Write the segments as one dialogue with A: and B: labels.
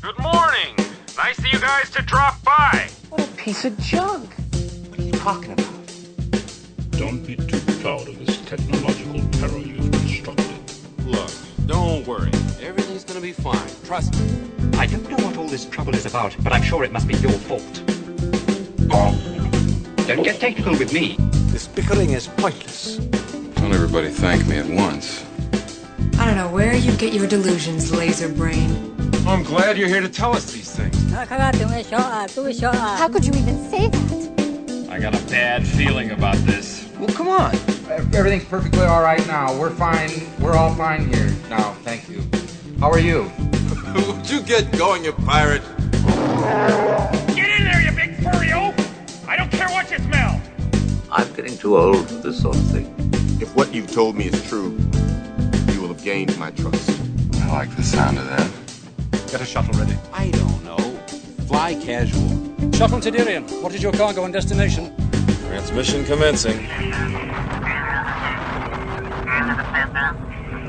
A: Good morning. Nice of you guys to drop by.
B: What a piece of junk. What are you talking about?
C: Don't be too proud of this technological terror you've constructed.
A: Look, don't worry. Everything's gonna be fine. Trust me.
D: I don't know what all this trouble is about, but I'm sure it must be your fault. Don't get technical with me.
B: This bickering is pointless.
E: Don't everybody thank me at once.
F: I don't know where you get your delusions, laser brain.
A: I'm glad you're here to tell us these things.
G: How could you even say that?
H: I got a bad feeling about this.
I: Well, come on. Everything's perfectly all right now. We're fine. We're all fine here now. Thank you. How are you?
J: Would you get going, you pirate?
H: Get in there, you big furry oaf! I don't care what you smell!
K: I'm getting too old for this sort of thing.
J: If what you've told me is true, you will have gained my trust.
E: I like the sound of that.
B: Get a shuttle ready.
A: I don't know. Fly casual.
L: Shuttle Tydirium, what is your cargo and destination?
A: Transmission commencing.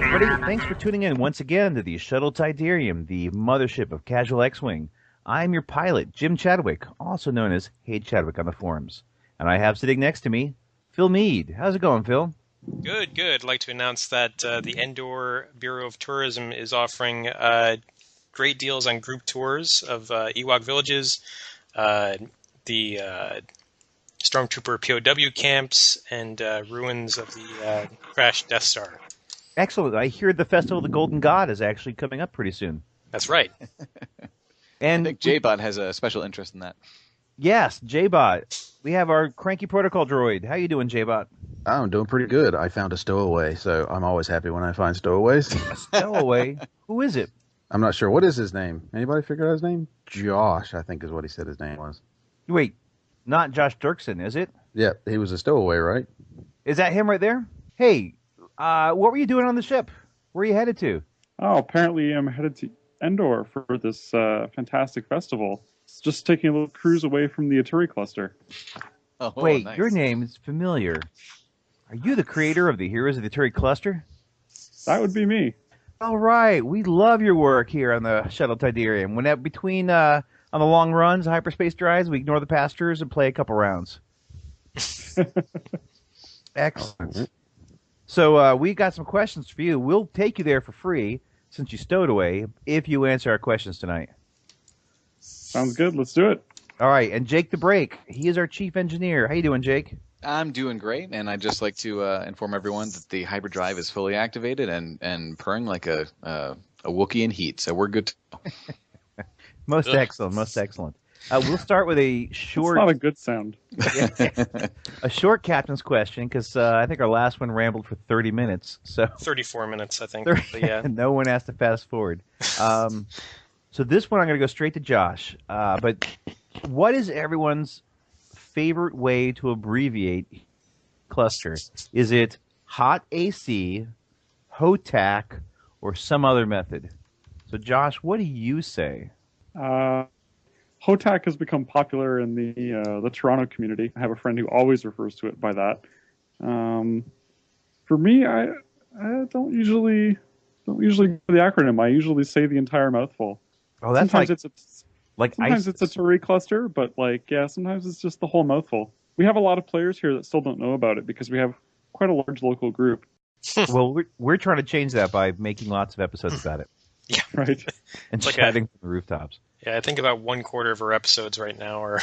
M: Everybody, thanks for tuning in once again to the Shuttle Tydirium, the mothership of Casual X-Wing. I'm your pilot, Jim Chadwick, also known as Hey Chadwick on the forums. And I have sitting next to me, Phil Mead. How's it going, Phil?
N: Good, good. I'd like to announce that the Endor Bureau of Tourism is offering great deals on group tours of Ewok villages, the Stormtrooper POW camps, and ruins of the crashed Death Star.
M: Excellent. I hear the Festival of the Golden God is actually coming up pretty soon.
N: That's right.
O: And I think J-Bot has a special interest in that.
M: Yes, J-Bot. We have our cranky protocol droid. How you doing, J-Bot?
P: I'm doing pretty good. I found a stowaway, so I'm always happy when I find stowaways.
M: A stowaway? Who is it?
P: I'm not sure. What is his name? Anybody figure out his name? Josh, I think is what he said his name was.
M: Wait, not Josh Derksen, is it?
P: Yeah, he was a stowaway, right?
M: Is that him right there? Hey, what were you doing on the ship? Where are you headed to?
Q: Oh, apparently I'm headed to Endor for this fantastic festival. It's just taking a little cruise away from the Aturi Cluster.
M: Oh, wait, nice. Your name is familiar. Are you the creator of the Heroes of the Aturi Cluster?
Q: That would be me.
M: All right, we love your work here on the Shuttle Tydirium. When between on the long runs, hyperspace drives, we ignore the pastures and play a couple rounds. Excellent. So we got some questions for you. We'll take you there for free since you stowed away if you answer our questions tonight.
Q: Sounds good. Let's do it.
M: All right, and Jake the Break. He is our chief engineer. How you doing, Jake?
O: I'm doing great, and I'd just like to inform everyone that the hyperdrive is fully activated and purring like a Wookiee in heat, so we're good to go.
M: Most excellent, most excellent. We'll start with a short...
Q: That's not a good sound.
M: A short captain's question, because I think our last one rambled for 30 minutes. So
N: 34 minutes, I think.
M: Yeah. No one has to fast forward. So this one I'm going to go straight to Josh. But what is everyone's favorite way to abbreviate cluster? Is it HotAC, HotAC, or some other method? So Josh, what do you say?
Q: HotAC has become popular in the Toronto community. I have a friend who always refers to it by that. For me, I don't usually go the acronym. I usually say the entire mouthful.
M: Oh, that's
Q: sometimes
M: sometimes
Q: it's a Aturi cluster, but sometimes it's just the whole mouthful. We have a lot of players here that still don't know about it because we have quite a large local group.
M: Well, we're trying to change that by making lots of episodes about it.
N: Yeah,
Q: right.
M: And shouting from the rooftops.
N: Yeah, I think about 1/4 of our episodes right now are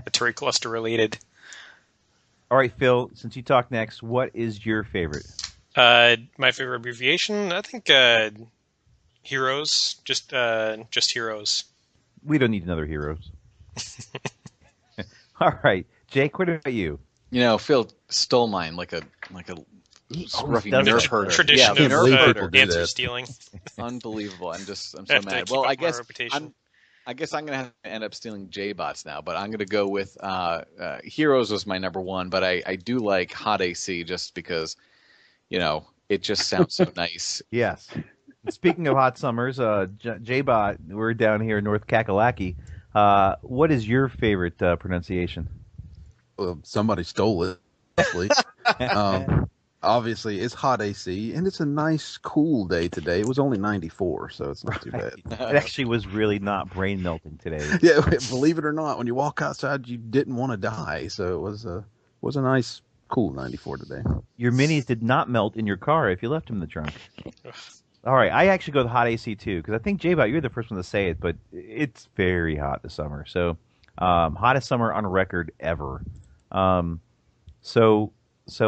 N: Aturi Cluster related.
M: All right, Phil, since you talk next, what is your favorite?
N: My favorite abbreviation, I think Heroes, just Heroes.
M: We don't need another Heroes. All right, Jake, what about you?
O: You know, Phil stole mine like a scruffy nerf herder.
N: Tradition of
O: nerf herder.
N: answer stealing.
O: Unbelievable! I'm so mad. Well, I guess I'm gonna have to end up stealing J-Bots now, but I'm gonna go with Heroes was my number one, but I do like HotAC just because, it just sounds so nice.
M: Yes. Speaking of hot summers, J-Bot, we're down here in North Kakalaki. What is your favorite pronunciation?
P: Well, somebody stole it. Honestly. obviously it's hot AC, and it's a nice, cool day today. It was only 94, so it's not too bad.
M: It actually was really not brain melting today.
P: Yeah, believe it or not, when you walk outside, you didn't want to die. So it was a nice, cool 94 today.
M: Your minis did not melt in your car if you left them in the trunk. All right, I actually go with hot AC too, because I think, J-Bot, you're the first one to say it, but it's very hot this summer. So, hottest summer on record ever. So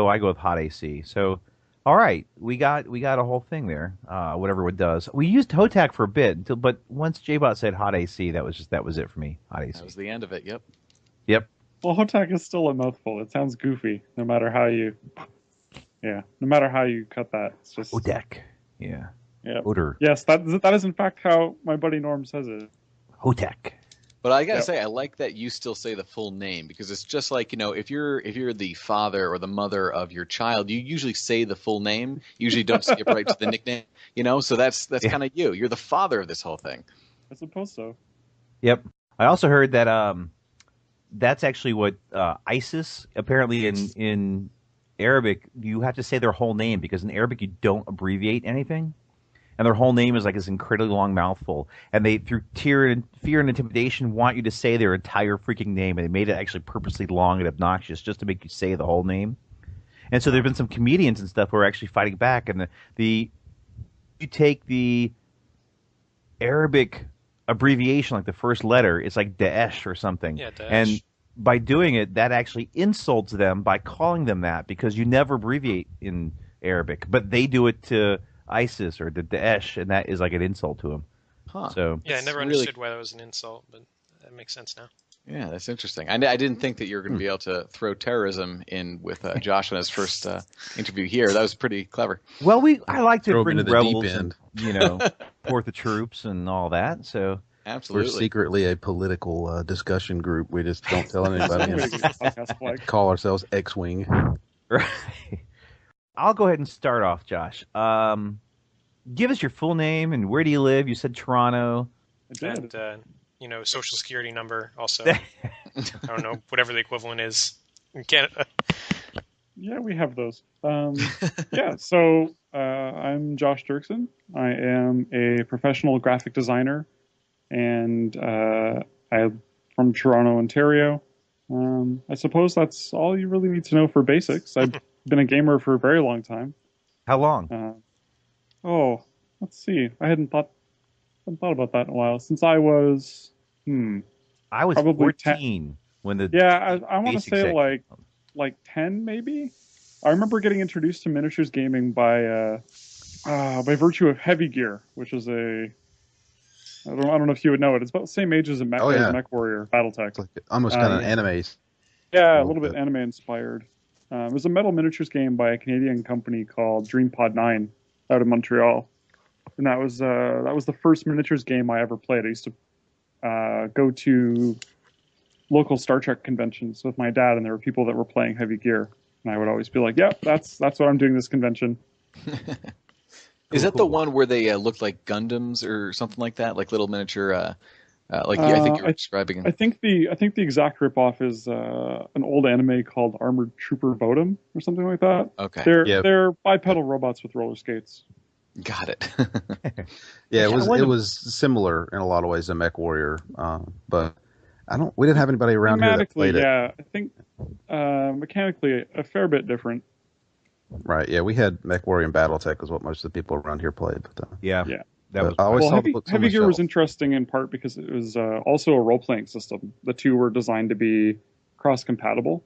M: I go with hot AC. So, all right, we got a whole thing there. Whatever it does, we used HotAC for a bit, but once J-Bot said hot AC, that was it for me. Hot AC.
O: That was the end of it. Yep.
M: Yep.
Q: Well, HotAC is still a mouthful. It sounds goofy, no matter how you cut that. It's just
M: HotAC. Yeah.
Q: Yeah.
M: Odor.
Q: Yes, that is in fact how my buddy Norm says it.
M: HotAC.
O: But I gotta say, I like that you still say the full name, because it's just like, if you're the father or the mother of your child, you usually say the full name. You usually don't skip right to the nickname. So that's kind of you. You're the father of this whole thing.
Q: I suppose so.
M: Yep. I also heard that that's actually what ISIS, apparently in Arabic, you have to say their whole name, because in Arabic you don't abbreviate anything. And their whole name is like this incredibly long mouthful. And they, through fear and intimidation, want you to say their entire freaking name. And they made it actually purposely long and obnoxious just to make you say the whole name. And so there have been some comedians and stuff who are actually fighting back. And you take the Arabic abbreviation, like the first letter, it's like Daesh or something.
N: Yeah, Daesh.
M: And by doing it, that actually insults them by calling them that, because you never abbreviate in Arabic. But they do it to ISIS or the Daesh, and that is like an insult to him.
O: Huh.
M: So
N: yeah, I never understood why that was an insult, but that makes sense now.
O: Yeah, that's interesting. I didn't think that you were going to be able to throw terrorism in with Josh on his first interview here. That was pretty clever.
M: Well, I like to bring
P: the
M: rebels
P: deep end.
M: and, support the troops and all that. So
O: absolutely,
P: we're secretly a political discussion group. We just don't tell anybody. Call ourselves X-Wing.
M: Right. I'll go ahead and start off, Josh. Give us your full name and where do you live? You said Toronto.
N: And, social security number also. I don't know, whatever the equivalent is in Canada.
Q: Yeah, we have those. So I'm Josh Derksen. I am a professional graphic designer, and I'm from Toronto, Ontario. I suppose that's all you really need to know for basics. I've been a gamer for a very long time.
M: How long?
Q: Let's see. I hadn't thought about that in a while. Since I was,
M: I was
Q: probably
M: 14 when the
Q: I want to say like 10 maybe. I remember getting introduced to miniatures gaming by virtue of Heavy Gear, which is I don't know if you would know it. It's about the same age as Mech Warrior BattleTech.
P: It's like almost kind of anime.
Q: Yeah, a little bit anime inspired. It was a metal miniatures game by a Canadian company called DreamPod 9 out of Montreal, and that was the first miniatures game I ever played. I used to go to local Star Trek conventions with my dad, and there were people that were playing Heavy Gear, and I would always be like, "Yep, that's what I'm doing this convention."
O: Is that the one where they looked like Gundams or something like that, like little miniature? I think you're describing.
Q: I think the exact ripoff is an old anime called Armored Trooper Vodum or something like that.
O: Okay.
Q: They're bipedal robots with roller skates.
O: Got it.
P: Yeah, it was similar in a lot of ways to Mech Warrior, but we didn't have anybody around here that played it.
Q: Yeah, I think mechanically a fair bit different.
P: Right. Yeah, we had Mech Warrior and BattleTech was what most of the people around here played. But,
M: yeah.
Q: Heavy Gear was interesting in part because it was also a role-playing system. The two were designed to be cross-compatible.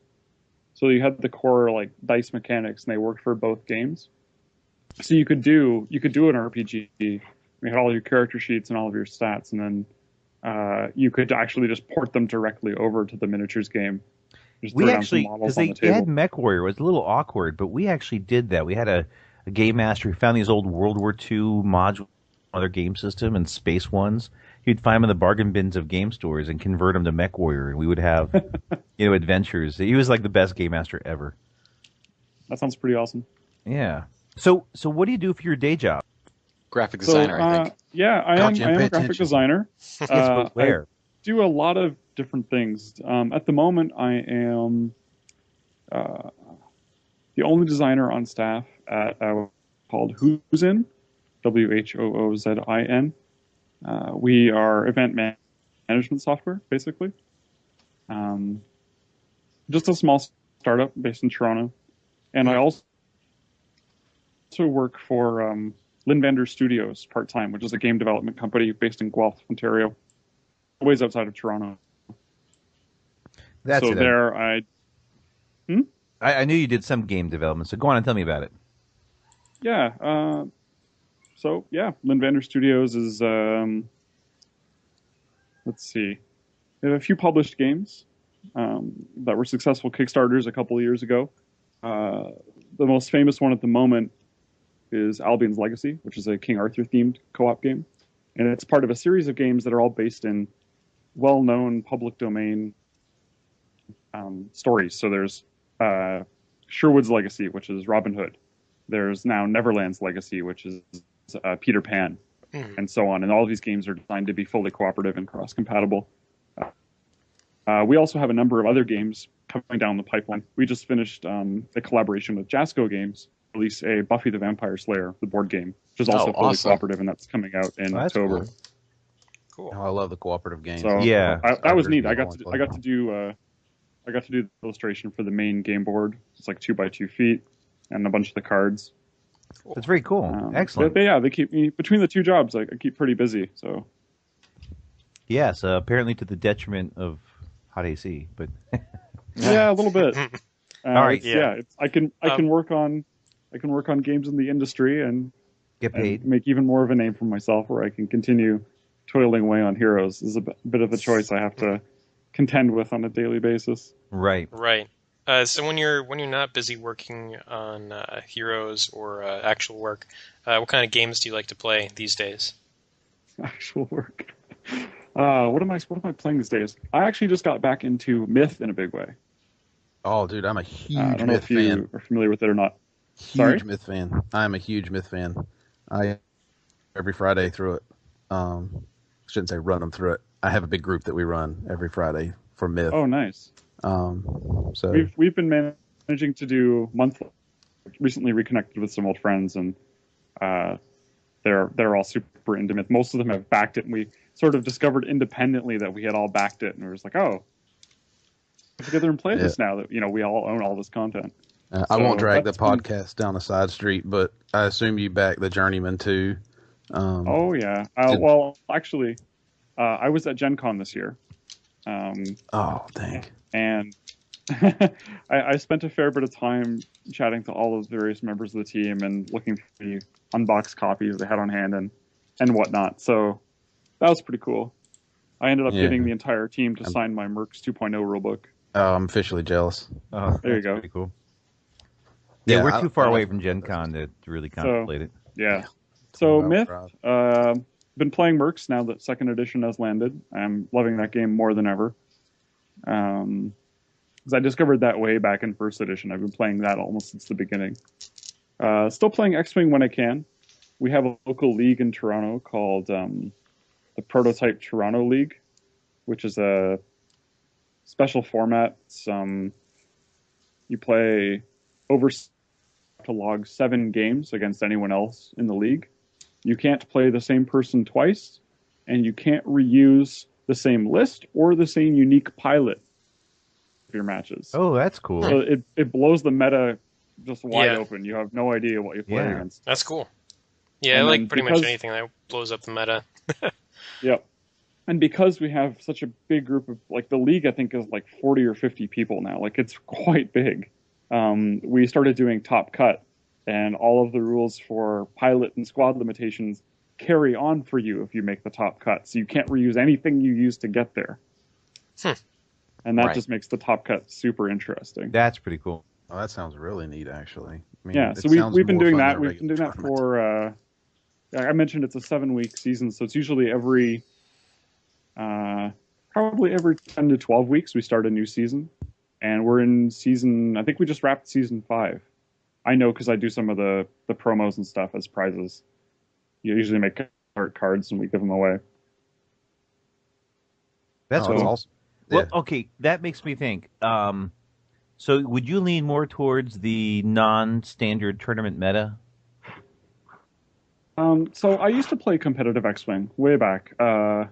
Q: So you had the core dice mechanics, and they worked for both games. So you could do an RPG. You had all your character sheets and all of your stats, and then you could actually just port them directly over to the miniatures game.
M: We actually, because they had Mech Warrior, it was a little awkward, but we actually did that. We had a game master who found these old World War II modules, other game system, and space ones. He'd find them in the bargain bins of game stores and convert them to Mech Warrior, and we would have adventures. He was like the best game master ever.
Q: That sounds pretty awesome.
M: Yeah. So what do you do for your day job?
O: Graphic designer, I think.
Q: Yeah, I am a graphic designer.
M: Where?
Q: I do a lot of different things. At the moment, I am the only designer on staff at called Whoozin, WHOOZIN. We are event management software, basically. Just a small startup based in Toronto. And I also work for Linvander Studios part-time, which is a game development company based in Guelph, Ontario, ways outside of Toronto.
M: That's
Q: so
M: it.
Q: There
M: I knew you did some game development, so go on and tell me about it.
Q: Yeah. Linvander Studios is, let's see. We have a few published games that were successful Kickstarters a couple of years ago. The most famous one at the moment is Albion's Legacy, which is a King Arthur-themed co-op game. And it's part of a series of games that are all based in well-known public domain stories. So there's Sherwood's Legacy, which is Robin Hood. There's now Neverland's Legacy, which is Peter Pan, and so on. And all of these games are designed to be fully cooperative and cross-compatible. We also have a number of other games coming down the pipeline. We just finished a collaboration with Jasco Games, release a Buffy the Vampire Slayer, the board game, which is also fully cooperative, and that's coming out in October.
O: Cool.
P: Oh, I love the cooperative games.
Q: So,
M: yeah,
Q: that was neat. I got to do the illustration for the main game board. It's like 2 by 2 feet, and a bunch of the cards.
M: Cool. That's very cool. Excellent.
Q: They keep me between the two jobs. I keep pretty busy. So
M: yes, apparently to the detriment of HotAC, but
Q: yeah, a little bit.
M: All right.
Q: I can work on games in the industry and
M: get paid,
Q: and make even more of a name for myself, where I can continue toiling away on Heroes. This is a bit of a choice I have to contend with on a daily basis.
M: Right.
N: So when you're not busy working on Heroes or actual work, what kind of games do you like to play these days?
Q: Actual work. What am I playing these days? I actually just got back into Myth in a big way.
P: Oh, dude, I'm a huge
Q: I don't know
P: Myth
Q: if you
P: fan.
Q: are familiar with it or not.
P: Huge Myth fan. I'm a huge Myth fan. I every Friday through it. Shouldn't say run them through it. I have a big group that we run every Friday for Myth.
Q: Oh, nice.
P: So
Q: we've been managing to do monthly. Recently reconnected with some old friends, and they're all super into Myth. Most of them have backed it, and we sort of discovered independently that we had all backed it, and we were just like, oh, get together and play this now that we all own all this content.
P: I won't drag the podcast down a side street, but I assume you back the Journeyman too.
Q: Oh yeah. Well, actually, I was at Gen Con this year.
P: Oh dang!
Q: And I spent a fair bit of time chatting to all of the various members of the team and looking for the unboxed copies they had on hand and whatnot. So that was pretty cool. I ended up getting the entire team to sign my Mercs 2.0 rulebook.
P: Oh, I'm officially jealous.
M: Oh,
Q: there you go.
M: Pretty cool. Yeah, we're too far away from Gen Con to really contemplate it.
Q: Yeah. So Myth, been playing Mercs now that 2nd edition has landed. I'm loving that game more than ever. Because I discovered that way back in 1st edition. I've been playing that almost since the beginning. Still playing X-Wing when I can. We have a local league in Toronto called the Prototype Toronto League, which is a special format. You play over to log 7 games against anyone else in the league. You can't play the same person twice, and you can't reuse the same list or the same unique pilot for your matches.
M: Oh, that's cool.
Q: So it blows the meta just wide open. You have no idea what you play against.
N: That's cool. Yeah, I like pretty much anything that blows up the meta.
Q: Yep. And because we have such a big group of, the league, I think, is 40 or 50 people now. It's quite big. We started doing top cut, and all of the rules for pilot and squad limitations carry on for you if you make the top cut. So you can't reuse anything you use to get there. And that just makes the top cut super interesting.
M: That's pretty cool.
P: Oh, that sounds really neat, actually.
Q: So we've been doing that. We've been doing that for, I mentioned it's a 7-week season, so it's usually probably every 10 to 12 weeks we start a new season. And we're in season, I think we just wrapped season 5. I know because I do some of the promos and stuff as prizes. You usually make cards and we give them away.
M: That's awesome. Well, okay, that makes me think. So would you lean more towards the non-standard tournament meta?
Q: So I used to play competitive X-Wing way back. I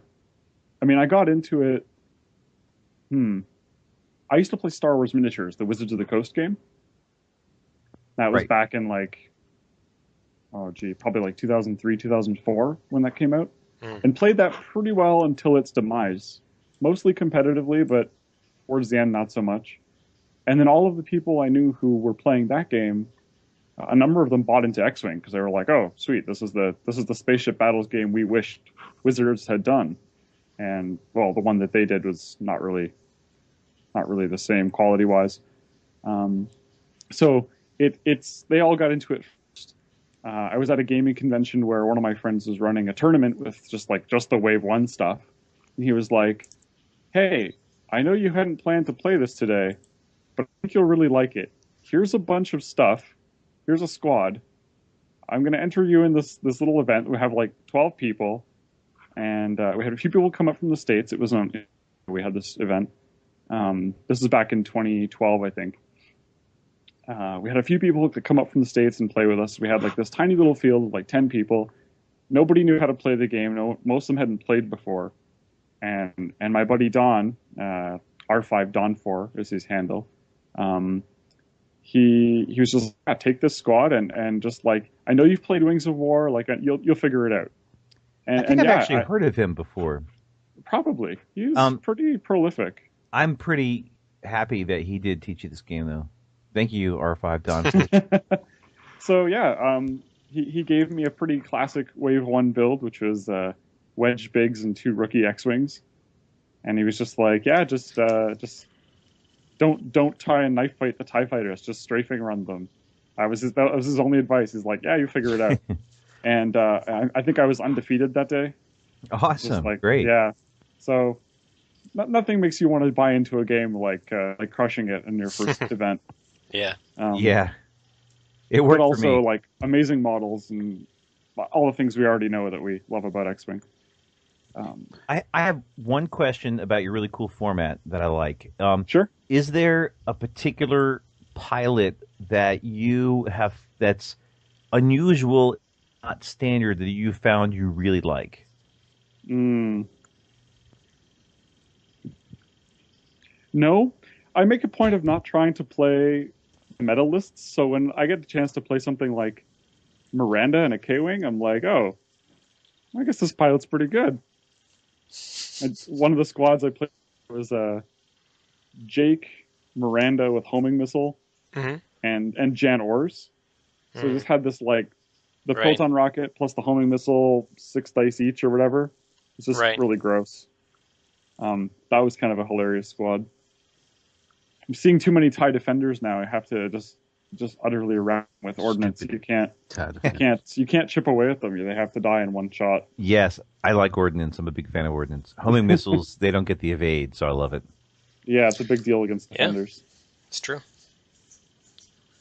Q: got into it. I used to play Star Wars Miniatures, the Wizards of the Coast game. That was back in probably like 2003, 2004 when that came out. And played that pretty well until its demise. Mostly competitively, but towards the end, not so much. And then all of the people I knew who were playing that game, a number of them bought into X-Wing because they were like, "Oh, sweet! This is the spaceship battles game we wished Wizards had done." And well, the one that they did was not really the same quality wise. So they all got into it first. I was at a gaming convention where one of my friends was running a tournament with just the Wave 1 stuff, and he was like, "Hey, I know you hadn't planned to play this today, but I think you'll really like it. Here's a bunch of stuff. Here's a squad. I'm going to enter you in this little event. We have 12 people, and we had a few people come up from the States. It was we had this event. This is back in 2012, I think. We had a few people that come up from the States and play with us. We had this tiny little field of 10 people. Nobody knew how to play the game. Most of them hadn't played before. And my buddy Don, R5 Don4 is his handle. He was just take this squad and just I know you've played Wings of War, you'll figure it out.
M: And I think I've actually heard of him before.
Q: Probably. He's pretty prolific.
M: I'm pretty happy that he did teach you this game, though. Thank you, R5 Don.
Q: So he gave me a pretty classic Wave 1 build, which was Wedge Biggs and 2 rookie X-Wings. And he was just just don't try and knife fight the TIE fighters, just strafing run them. That was his only advice. He's like, yeah, you figure it out. And I think I was undefeated that day.
M: Awesome. Great.
Q: Yeah. So nothing makes you want to buy into a game like crushing it in your first event.
N: Yeah.
M: Yeah. It worked
Q: but also
M: for me.
Q: Amazing models and all the things we already know that we love about X-Wing.
M: I have one question about your really cool format that I like.
Q: Sure.
M: Is there a particular pilot that you have that's unusual, not standard, that you found you really like?
Q: No. I make a point of not trying to play meta lists, so when I get the chance to play something like Miranda and a K-Wing, I'm like, oh, I guess this pilot's pretty good. And one of the squads I played was Jake, Miranda with homing missile, and Jan Ors. So we just had this the proton rocket plus the homing missile, 6 dice each or whatever. It's just really gross. That was kind of a hilarious squad. I'm seeing too many TIE defenders now. I have to just utterly ram with ordnance. You can't chip away at them. They have to die in one shot.
M: Yes, I like ordnance. I'm a big fan of ordnance. Homing missiles, they don't get the evade, so I love it.
Q: Yeah, it's a big deal against defenders.
N: It's true.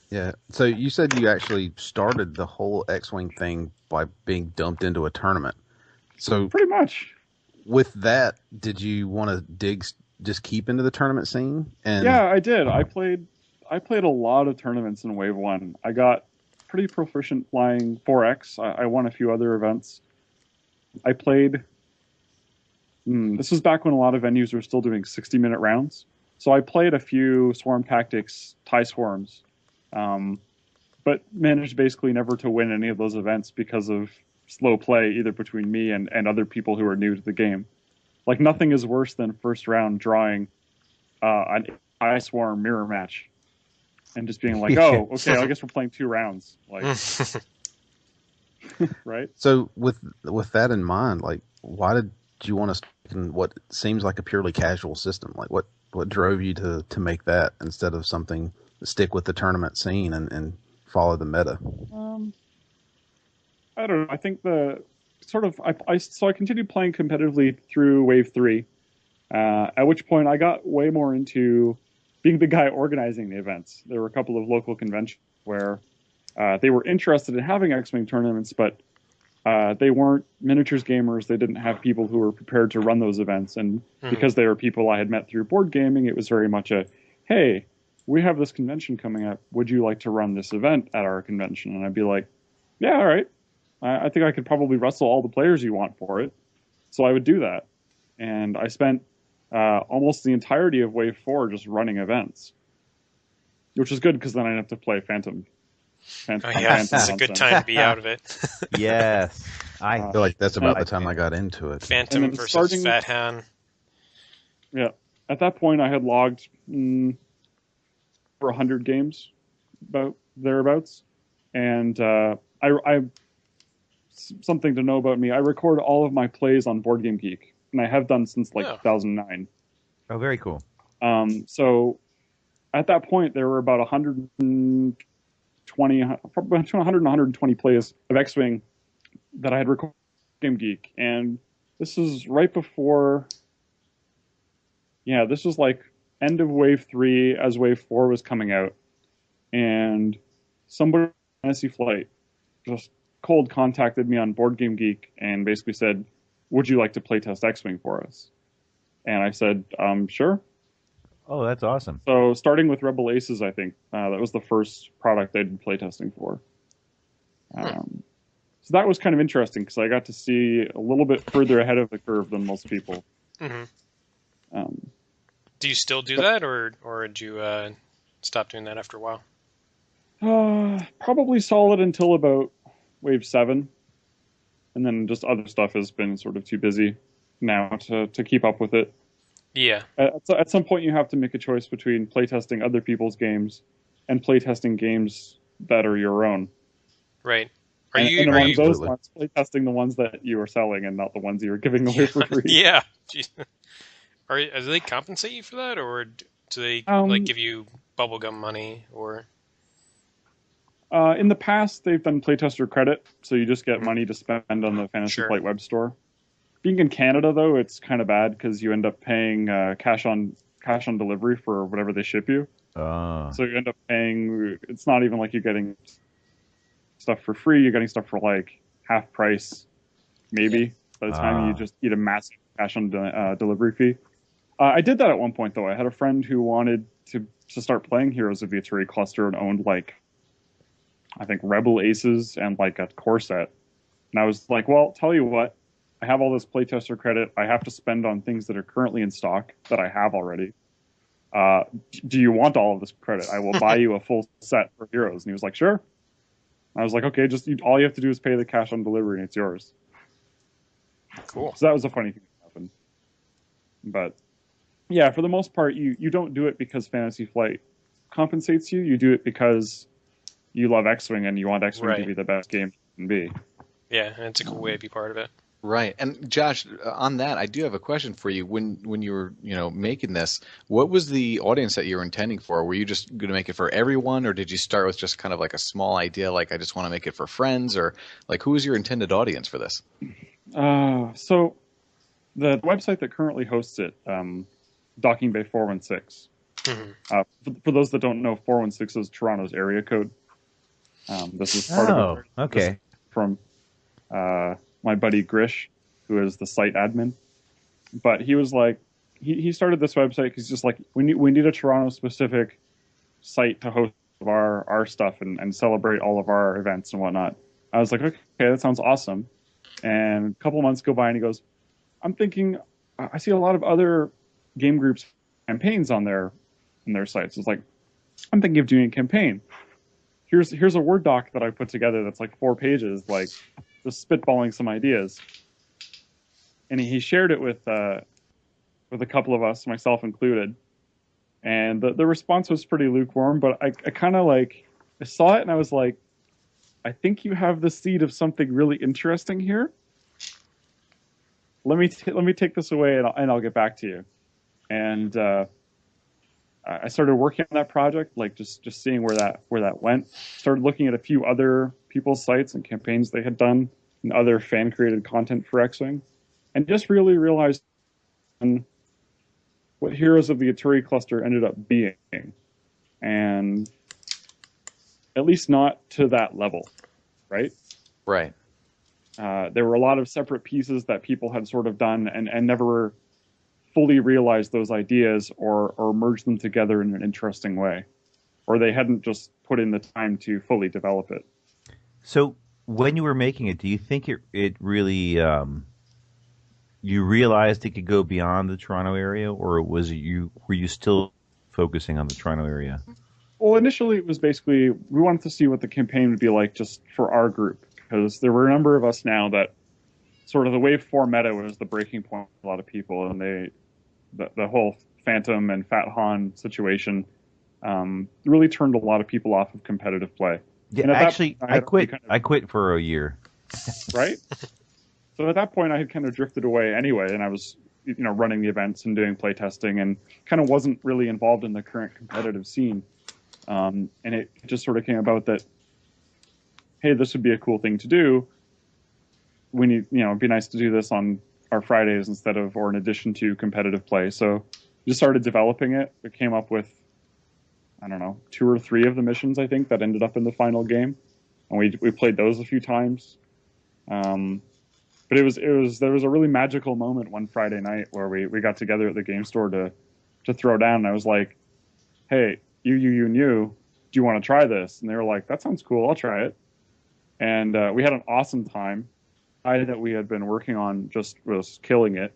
P: Yeah. So you said you actually started the whole X-Wing thing by being dumped into a tournament. So
Q: pretty much.
P: With that, did you want to just keep into the tournament scene? And
Q: yeah, I did. I played a lot of tournaments in Wave 1. I got pretty proficient flying 4X. I won a few other events. I played... this was back when a lot of venues were still doing 60-minute rounds. So I played a few Swarm Tactics TIE Swarms, but managed basically never to win any of those events because of slow play, either between me and other people who are new to the game. Nothing is worse than first round drawing an TIE Swarm mirror match. And just being like, oh, okay, I guess we're playing 2 rounds. Right?
P: So with that in mind, why did you want to stick in what seems like a purely casual system? What drove you to make that instead of something stick with the tournament scene and follow the meta?
Q: I don't know. I think I continued playing competitively through Wave 3, at which point I got way more into being the guy organizing the events. There were a couple of local conventions where they were interested in having X-Wing tournaments, but they weren't miniatures gamers. They didn't have people who were prepared to run those events. And because they were people I had met through board gaming, it was very much hey, we have this convention coming up. Would you like to run this event at our convention? And I'd be like, yeah, all right. I think I could probably wrestle all the players you want for it. So I would do that. And I spent almost the entirety of Wave 4 just running events, which is good because then I didn't have to play Phantom.
N: It's a good time to be out of it.
M: Yes.
P: I feel like that's about the time I got into it.
N: Phantom versus Fat Han.
Q: Yeah. At that point, I had logged over 100 games, about thereabouts. And I something to know about me, I record all of my plays on Board Game Geek, and I have done since 2009.
M: Oh, very cool.
Q: So at that point, there were about 120 plays of X-Wing that I had recorded on Game Geek, and this is right before. Yeah, this was like end of Wave 3 as Wave 4 was coming out, and somebody on Fantasy Flight just cold contacted me on Board Game Geek and basically said, would you like to playtest X-Wing for us? And I said, sure.
M: Oh, that's awesome.
Q: So starting with Rebel Aces, I think, that was the first product I did playtesting for. So that was kind of interesting because I got to see a little bit further ahead of the curve than most people.
N: Mm-hmm. Do you still do that, or did you stop doing that after a while?
Q: Probably solid until about Wave 7. And then just other stuff has been sort of too busy now to keep up with it.
N: Yeah.
Q: At some point, you have to make a choice between playtesting other people's games and playtesting games that are your own.
N: Right.
Q: Among those ones, playtesting the ones that you are selling and not the ones you are giving away for free.
N: Yeah. Do they compensate you for that, or do they give you bubblegum money, or?
Q: In the past, they've done playtester credit, so you just get money to spend on the Fantasy Flight web store. Being in Canada, though, it's kind of bad because you end up paying cash on delivery for whatever they ship you. So you end up paying. It's not even like you're getting stuff for free. You're getting stuff for like half price, maybe. By the time you just eat a massive cash on delivery fee. I did that at one point, though. I had a friend who wanted to start playing Heroes of the Aturi Cluster and owned I think Rebel Aces and a core set. And I was like, well, tell you what, I have all this playtester credit I have to spend on things that are currently in stock that I have already. Do you want all of this credit? I will buy you a full set for Heroes. And he was like, sure. I was like, okay, all you have to do is pay the cash on delivery and it's yours.
N: Cool.
Q: So that was a funny thing that happened. But yeah, for the most part, you don't do it because Fantasy Flight compensates you. You do it because you love X-Wing and you want X-Wing to be the best game it can be.
N: Yeah, and it's a cool way to be part of it.
O: Right. And Josh, on that, I do have a question for you. When you were, making this, what was the audience that you were intending for? Were you just going to make it for everyone, or did you start with just kind of like a small idea, like I just want to make it for friends, or like who was your intended audience for this?
Q: So the website that currently hosts it, Docking Bay 416. Mm-hmm. For those that don't know, 416 is Toronto's area code. This is part of it. From my buddy Grish, who is the site admin. But he was like, he started this website because he's just like, we need a Toronto-specific site to host our stuff and celebrate all of our events and whatnot. I was like, okay, that sounds awesome. And a couple months go by and he goes, I'm thinking, I see a lot of other game groups campaigns on their sites. It's like, I'm thinking of doing a campaign. Here's a Word doc that I put together that's like 4 pages, like just spitballing some ideas. And he shared it with a couple of us, myself included. And the response was pretty lukewarm, but I kind of I saw it and I was like, I think you have the seed of something really interesting here. Let me take this away and I'll get back to you. And I started working on that project, just seeing where that went. Started looking at a few other people's sites and campaigns they had done and other fan created content for X-Wing, and just really realized what Heroes of the Aturi Cluster ended up being, and at least not to that level, right?
O: Right.
Q: There were a lot of separate pieces that people had sort of done and never fully realized those ideas or merge them together in an interesting way. or they hadn't just put in the time to fully develop it.
M: So when you were making it, do you think it really you realized it could go beyond the Toronto area, or were you still focusing on the Toronto area?
Q: Well, initially it was basically we wanted to see what the campaign would be like just for our group, because there were a number of us now that sort of the Wave 4 meta was the breaking point for a lot of people, and the whole Phantom and Fat Han situation really turned a lot of people off of competitive play.
M: Yeah, actually, I quit. I quit for a year.
Q: Right. So at that point, I had kind of drifted away anyway, and I was, running the events and doing playtesting, and kind of wasn't really involved in the current competitive scene. And it just sort of came about that, hey, this would be a cool thing to do. We need, it'd be nice to do this on our Fridays or in addition to competitive play. So we just started developing it. We came up with, 2 or 3 of the missions, I think, that ended up in the final game. And we played those a few times. But there was a really magical moment one Friday night where we got together at the game store to throw down. And I was like, hey, you, do you want to try this? And they were like, that sounds cool. I'll try it. And we had an awesome time. That we had been working on just was killing it.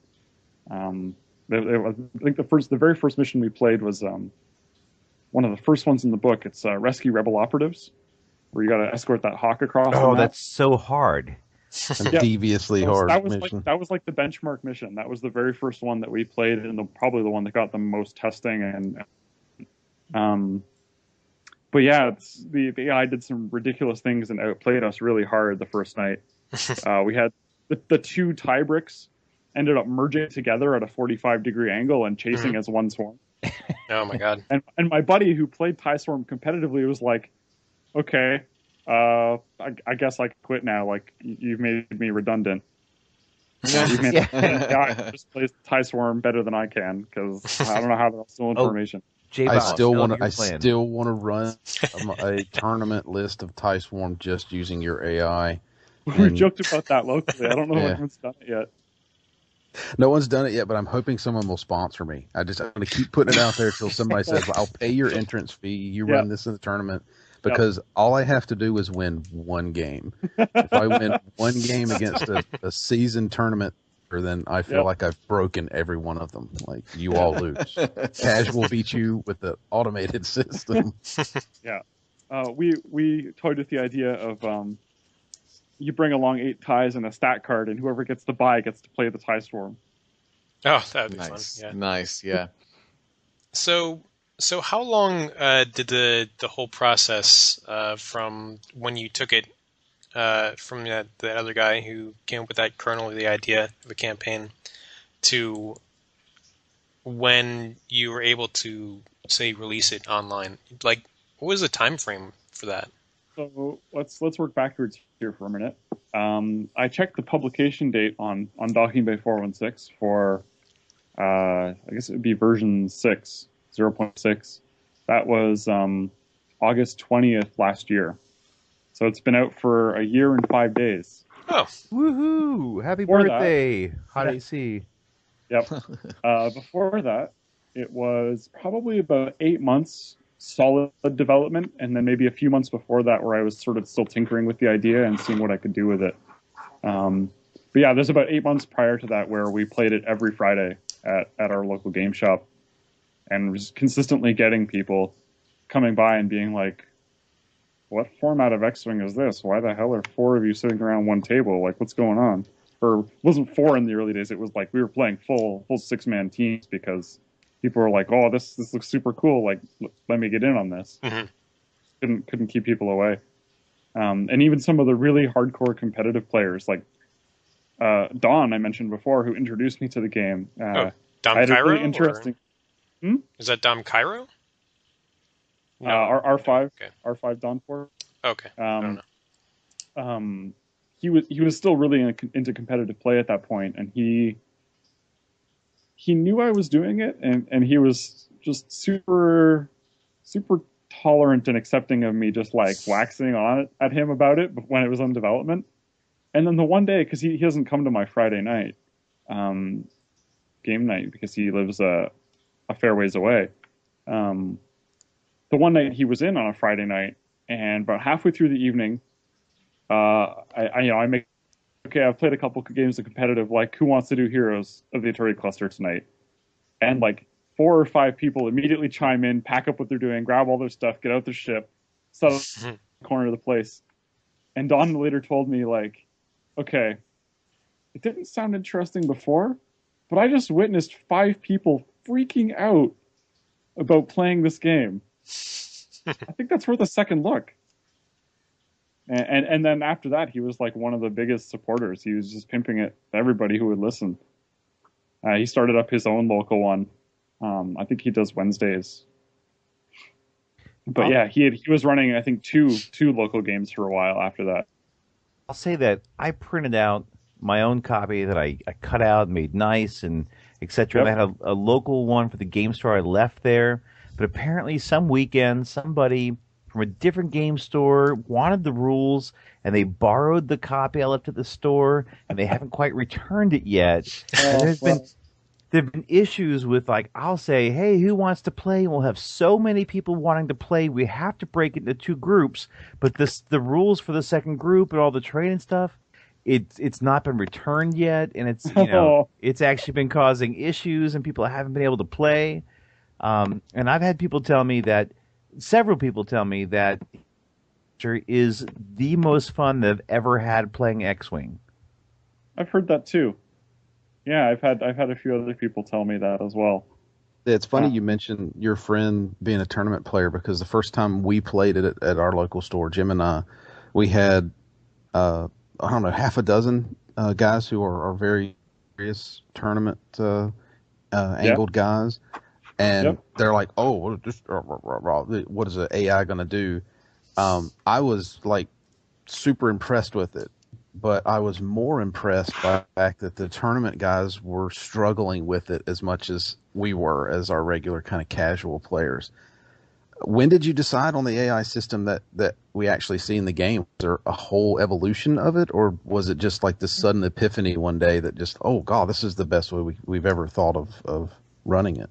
Q: I think the very first mission we played was one of the first ones in the book. It's Rescue Rebel Operatives, where you got to escort that hawk across.
M: Oh, that's so hard.
P: Deviously hard.
Q: That was like the benchmark mission. That was the very first one that we played, and probably the one that got the most testing. And but yeah, the AI did some ridiculous things and outplayed us really hard the first night. We had the 2 tie bricks ended up merging together at a 45-degree angle and chasing as one swarm.
N: Oh my god!
Q: And my buddy who played tie swarm competitively was like, "Okay, I guess I quit now. Like you've made me redundant. You've made AI just plays tie swarm better than I can because I don't know how to steal information."
P: I still want to run a tournament list of tie swarm just using your AI.
Q: We joked about that locally. I don't know if anyone's done it yet.
P: No one's done it yet, but I'm hoping someone will sponsor me. I'm going to keep putting it out there until somebody says, I'll pay your entrance fee. You run this in the tournament. Because all I have to do is win one game. If I win one game against a seasoned tournament, then I feel like I've broken every one of them. Like, you all lose. Casual beat you with the automated system.
Q: Yeah. We toyed with the idea of... you bring along 8 ties and a stat card, and whoever gets the buy gets to play the tie swarm.
N: Oh, that would be fun. Yeah.
O: Nice, yeah.
N: So how long did the whole process from when you took it from the other guy who came up with that kernel of the idea of a campaign to when you were able to, say, release it online? Like, what was the time frame for that?
Q: So let's work backwards here for a minute. I checked the publication date on Docking Bay 416 for, I guess it would be version 6, 0.6. That was August 20th last year. So it's been out for a year and 5 days.
N: Oh.
M: Woohoo! Happy birthday, HotAC.
Q: Yep. Before that, it was probably about 8 months solid development, and then maybe a few months before that where I was sort of still tinkering with the idea and seeing what I could do with it. But yeah, there's about 8 months prior to that where we played it every Friday at our local game shop, and was consistently getting people coming by and being like, what format of X-Wing is this? Why the hell are 4 of you sitting around one table? Like, what's going on? Or it wasn't 4 in the early days. It was like we were playing full 6-man teams because people were like, "Oh, this looks super cool. Like, let me get in on this." Mm-hmm. Couldn't keep people away. And even some of the really hardcore competitive players, like Don, I mentioned before, who introduced me to the game.
N: Dom Cairo? Really interesting. Is that Dom Cairo?
Q: No. R5. Okay. R5 Don 4.
N: Okay. I don't know.
Q: He was still really into competitive play at that point, and he knew I was doing it, and he was just super tolerant and accepting of me just like waxing on it at him about it when it was on development. And then the one day, because he doesn't come to my Friday night game night because he lives a fair ways away. the one night he was in on a Friday night, and about halfway through the evening, I make, okay, I've played a couple games of competitive, like, who wants to do Heroes of the Aturi Cluster tonight? And like 4 or 5 people immediately chime in, pack up what they're doing, grab all their stuff, get out their ship, set up in the corner of the place. And Don later told me, like, okay, it didn't sound interesting before, but I just witnessed 5 people freaking out about playing this game. I think that's worth a second look. And then after that, he was like one of the biggest supporters. He was just pimping it to everybody who would listen. He started up his own local one. I think he does Wednesdays. But yeah, he was running, I think, two local games for a while after that.
M: I'll say that I printed out my own copy that I cut out, made nice, and etc. Yep. I had a local one for the game store I left there. But apparently some weekend, somebody from a different game store wanted the rules, and they borrowed the copy I left at the store, and they haven't quite returned it yet. And there've been issues with, like, I'll say, hey, who wants to play? And we'll have so many people wanting to play, we have to break it into 2 groups. But the rules for the second group and all the training stuff, it's not been returned yet, and it's it's actually been causing issues, and people haven't been able to play. And I've had several people tell me that is the most fun they've ever had playing X-Wing.
Q: I've heard that too. Yeah, I've had a few other people tell me that as well.
P: It's funny you mentioned your friend being a tournament player, because the first time we played it at our local store, Jim and I, we had I don't know, half a dozen guys who are very serious tournament angled guys. And they're like, oh, what is the AI going to do? I was like super impressed with it, but I was more impressed by the fact that the tournament guys were struggling with it as much as we were as our regular kind of casual players. When did you decide on the AI system that we actually see in the game? Was there a whole evolution of it, or was it just like this sudden epiphany one day that just, oh, God, this is the best way we've ever thought of running it?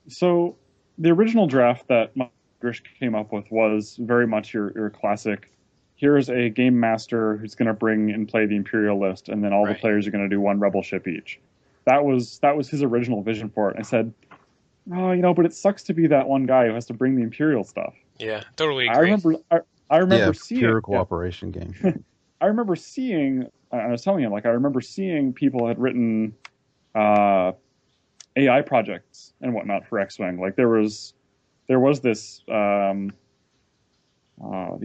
Q: So the original draft that Grish came up with was very much your classic, here's a game master who's going to bring and play the Imperial list, and then all the players are going to do 1 rebel ship each. That was his original vision for it. I said, oh, but it sucks to be that one guy who has to bring the Imperial stuff.
N: Yeah, totally agree.
Q: I remember seeing
P: pure cooperation game.
Q: I remember seeing, I was telling him, like, I remember seeing people had written AI projects and whatnot for X-Wing. Like there was this the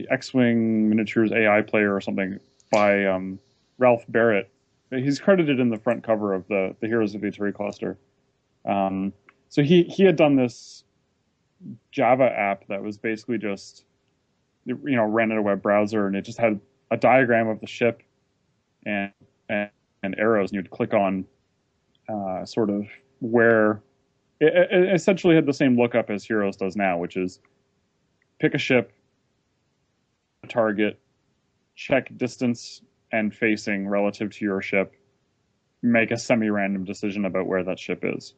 Q: X-Wing miniatures AI player or something by Ralph Barrett. He's credited in the front cover of the Heroes of the Aturi Cluster. So he had done this Java app that was basically just ran in a web browser, and it just had a diagram of the ship and arrows, and you'd click on sort of where it essentially had the same lookup as Heroes does now, which is pick a ship, a target, check distance and facing relative to your ship, make a semi-random decision about where that ship is.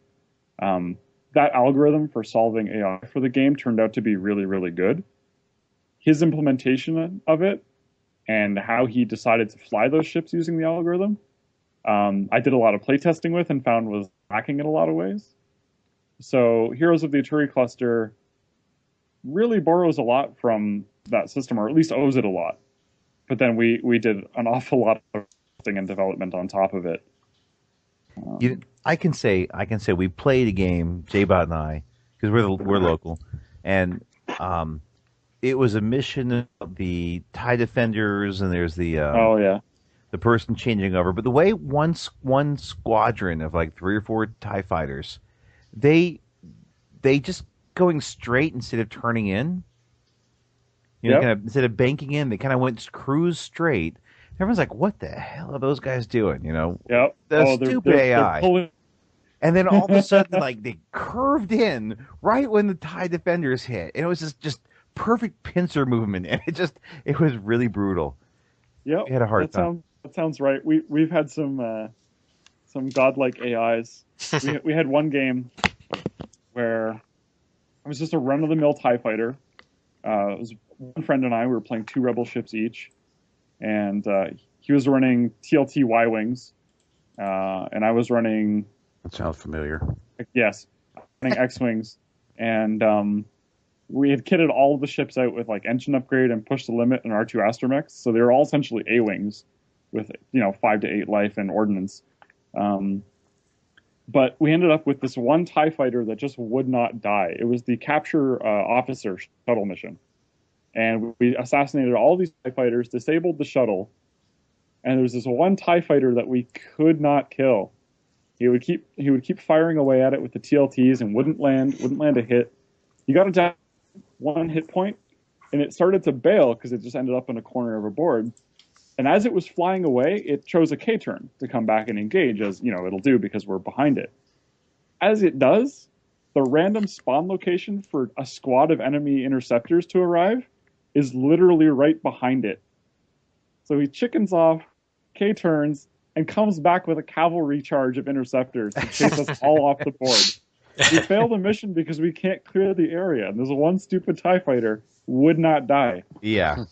Q: That algorithm for solving AI for the game turned out to be really, really good. His implementation of it and how he decided to fly those ships using the algorithm, I did a lot of playtesting with and found was lacking in a lot of ways. So Heroes of the Aturi Cluster really borrows a lot from that system, or at least owes it a lot. But then we did an awful lot of testing and development on top of it.
M: I can say we played a game, J-Bot and I, because we're local, and it was a mission of the TIE Defenders, and there's the the person changing over. But the way one squadron of like 3 or 4 TIE fighters, they just going straight instead of turning in. Kind of, instead of banking in, they kind of went cruise straight. Everyone's like, "What the hell are those guys doing?"
Q: Yep.
M: The stupid AI. And then all of a sudden, like, they curved in right when the TIE Defenders hit, and it was just perfect pincer movement, and it was really brutal.
Q: Yep.
M: We had a hard time.
Q: That sounds right. We've had some godlike AIs. We had one game where I was just a run-of-the-mill TIE fighter. It was one friend and I. We were playing 2 Rebel ships each, and he was running TLT Y-wings, and I was running.
P: That sounds familiar.
Q: Yes, running X-wings, and we had kitted all of the ships out with like engine upgrade and push the limit and R2 astromechs, so they were all essentially A-wings with 5 to 8 life and ordnance. But we ended up with this one TIE fighter that just would not die. It was the capture officer shuttle mission. And we assassinated all these TIE fighters, disabled the shuttle, and there was this one TIE fighter that we could not kill. He would keep firing away at it with the TLTs and wouldn't land a hit. He got it down 1 hit point, and it started to bail because it just ended up in a corner of a board. And as it was flying away, it chose a K-turn to come back and engage, as it'll do because we're behind it. As it does, the random spawn location for a squad of enemy interceptors to arrive is literally right behind it. So he chickens off, K-turns, and comes back with a cavalry charge of interceptors to chase us all off the board. We failed the mission because we can't clear the area, and there's one stupid TIE fighter would not die.
M: Yeah.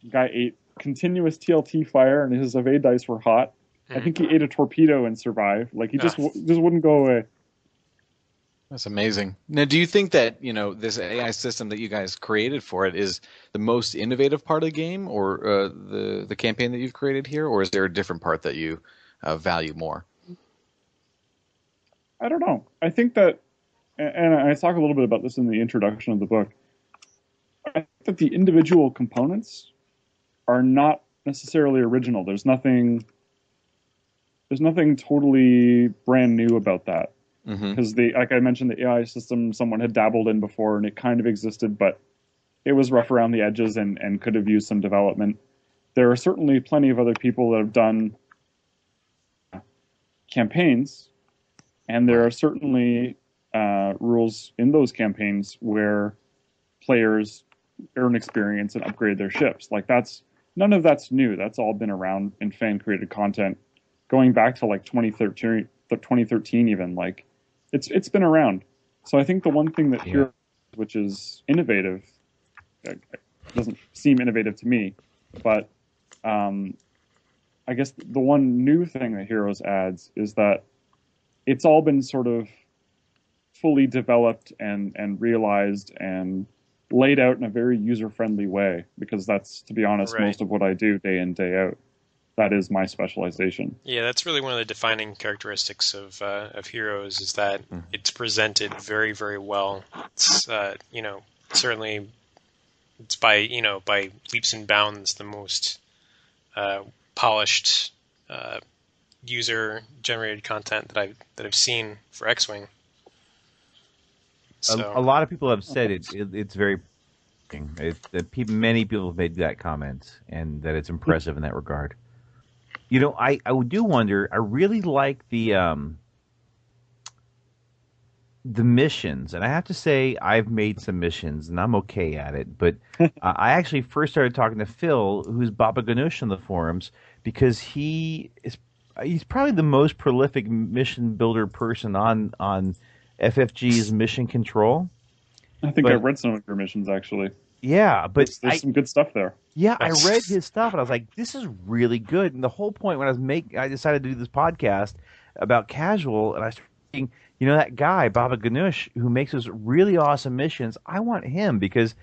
Q: Guy ate continuous TLT fire, and his evade dice were hot. I think he ate a torpedo and survived. Like, he just wouldn't go away.
O: That's amazing. Now, do you think that, this AI system that you guys created for it is the most innovative part of the game, or the campaign that you've created here, or is there a different part that you value more?
Q: I don't know. I think that, and I talk a little bit about this in the introduction of the book, I think that the individual components are not necessarily original. There's nothing totally brand new about that. Because like I mentioned, the AI system someone had dabbled in before, and it kind of existed, but it was rough around the edges and could have used some development. There are certainly plenty of other people that have done campaigns, and there are certainly rules in those campaigns where players earn experience and upgrade their ships. Like, none of that's new. That's all been around in fan-created content going back to like 2013 even. Like, it's been around. So I think the one thing that Heroes, which is innovative, doesn't seem innovative to me, but I guess the one new thing that Heroes adds is that it's all been sort of fully developed and realized and laid out in a very user-friendly way, because that's, to be honest, most of what I do day in, day out. That is my specialization.
N: Yeah, that's really one of the defining characteristics of Heroes, is that it's presented very, very well. It's certainly it's by leaps and bounds the most polished user-generated content that I've seen for X-Wing. So.
M: A lot of people have said it's very. Many people have made that comment, and that it's impressive in that regard. I do wonder. I really like the missions, and I have to say I've made some missions, and I'm okay at it. But I actually first started talking to Phil, who's Baba Ganoush on the forums, because he's probably the most prolific mission builder person on FFG's Mission Control.
Q: I think I've read some of your missions, actually.
M: Yeah, but
Q: there's some good stuff there.
M: Yeah, I read his stuff, and I was like, this is really good. And the whole point when I decided to do this podcast about casual, and I started thinking, that guy, Baba Ganoush, who makes those really awesome missions, I want him, because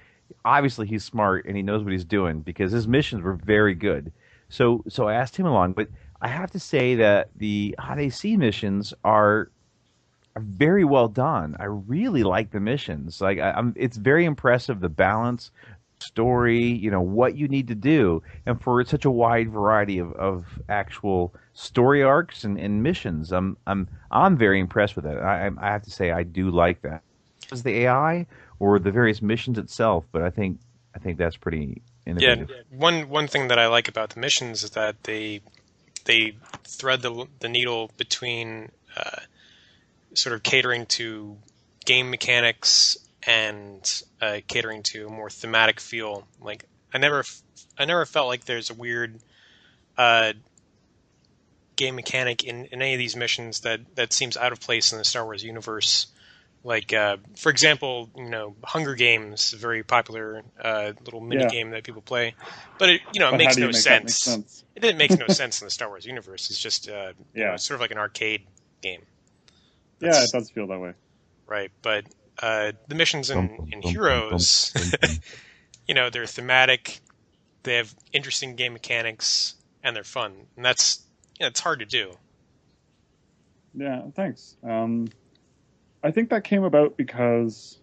M: obviously he's smart and he knows what he's doing, because his missions were very good. So I asked him along, but I have to say that the HotAC missions are very well done. I really like the missions. Like, it's very impressive, the balance, story, what you need to do, and for such a wide variety of actual story arcs and missions. I'm very impressed with it. I have to say I do like that. Is the AI or the various missions itself? But I think that's pretty innovative.
N: Yeah, one thing that I like about the missions is that they thread the needle between sort of catering to game mechanics and catering to a more thematic feel. Like, I never felt like there's a weird game mechanic in any of these missions that seems out of place in the Star Wars universe. Like, for example, Hunger Games, a very popular little mini game that people play, but it makes no sense. It didn't make no sense in the Star Wars universe. It's just sort of like an arcade game.
Q: It does feel that way.
N: Right, but the missions in Heroes, they're thematic, they have interesting game mechanics, and they're fun, and that's it's hard to do.
Q: Yeah, thanks. I think that came about because,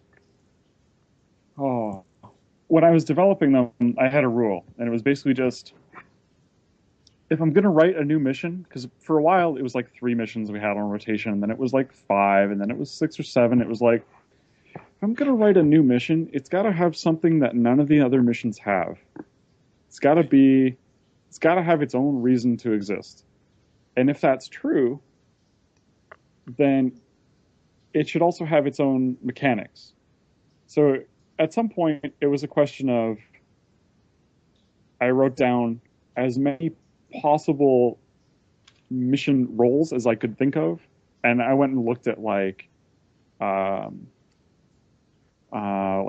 Q: when I was developing them, I had a rule, and it was basically just, if I'm going to write a new mission, because for a while it was like 3 missions we had on rotation, and then it was like 5, and then it was 6 or 7. It was like, if I'm going to write a new mission, it's got to have something that none of the other missions have. It's got to have its own reason to exist. And if that's true, then it should also have its own mechanics. So at some point, it was a question of, I wrote down as many possible mission roles as I could think of, and I went and looked at like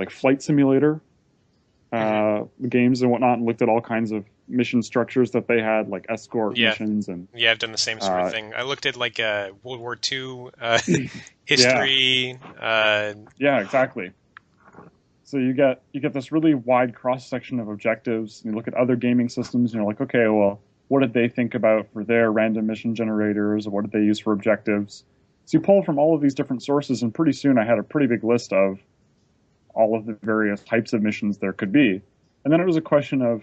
Q: flight simulator games and whatnot, and looked at all kinds of mission structures that they had, like escort missions. And
N: I've done the same sort of thing. I looked at like World War II history.
Q: Yeah, exactly. So you get this really wide cross section of objectives, and you look at other gaming systems, and you're like, okay, well, what did they think about for their random mission generators, or what did they use for objectives? So you pull from all of these different sources, and pretty soon I had a pretty big list of all of the various types of missions there could be. And then it was a question of,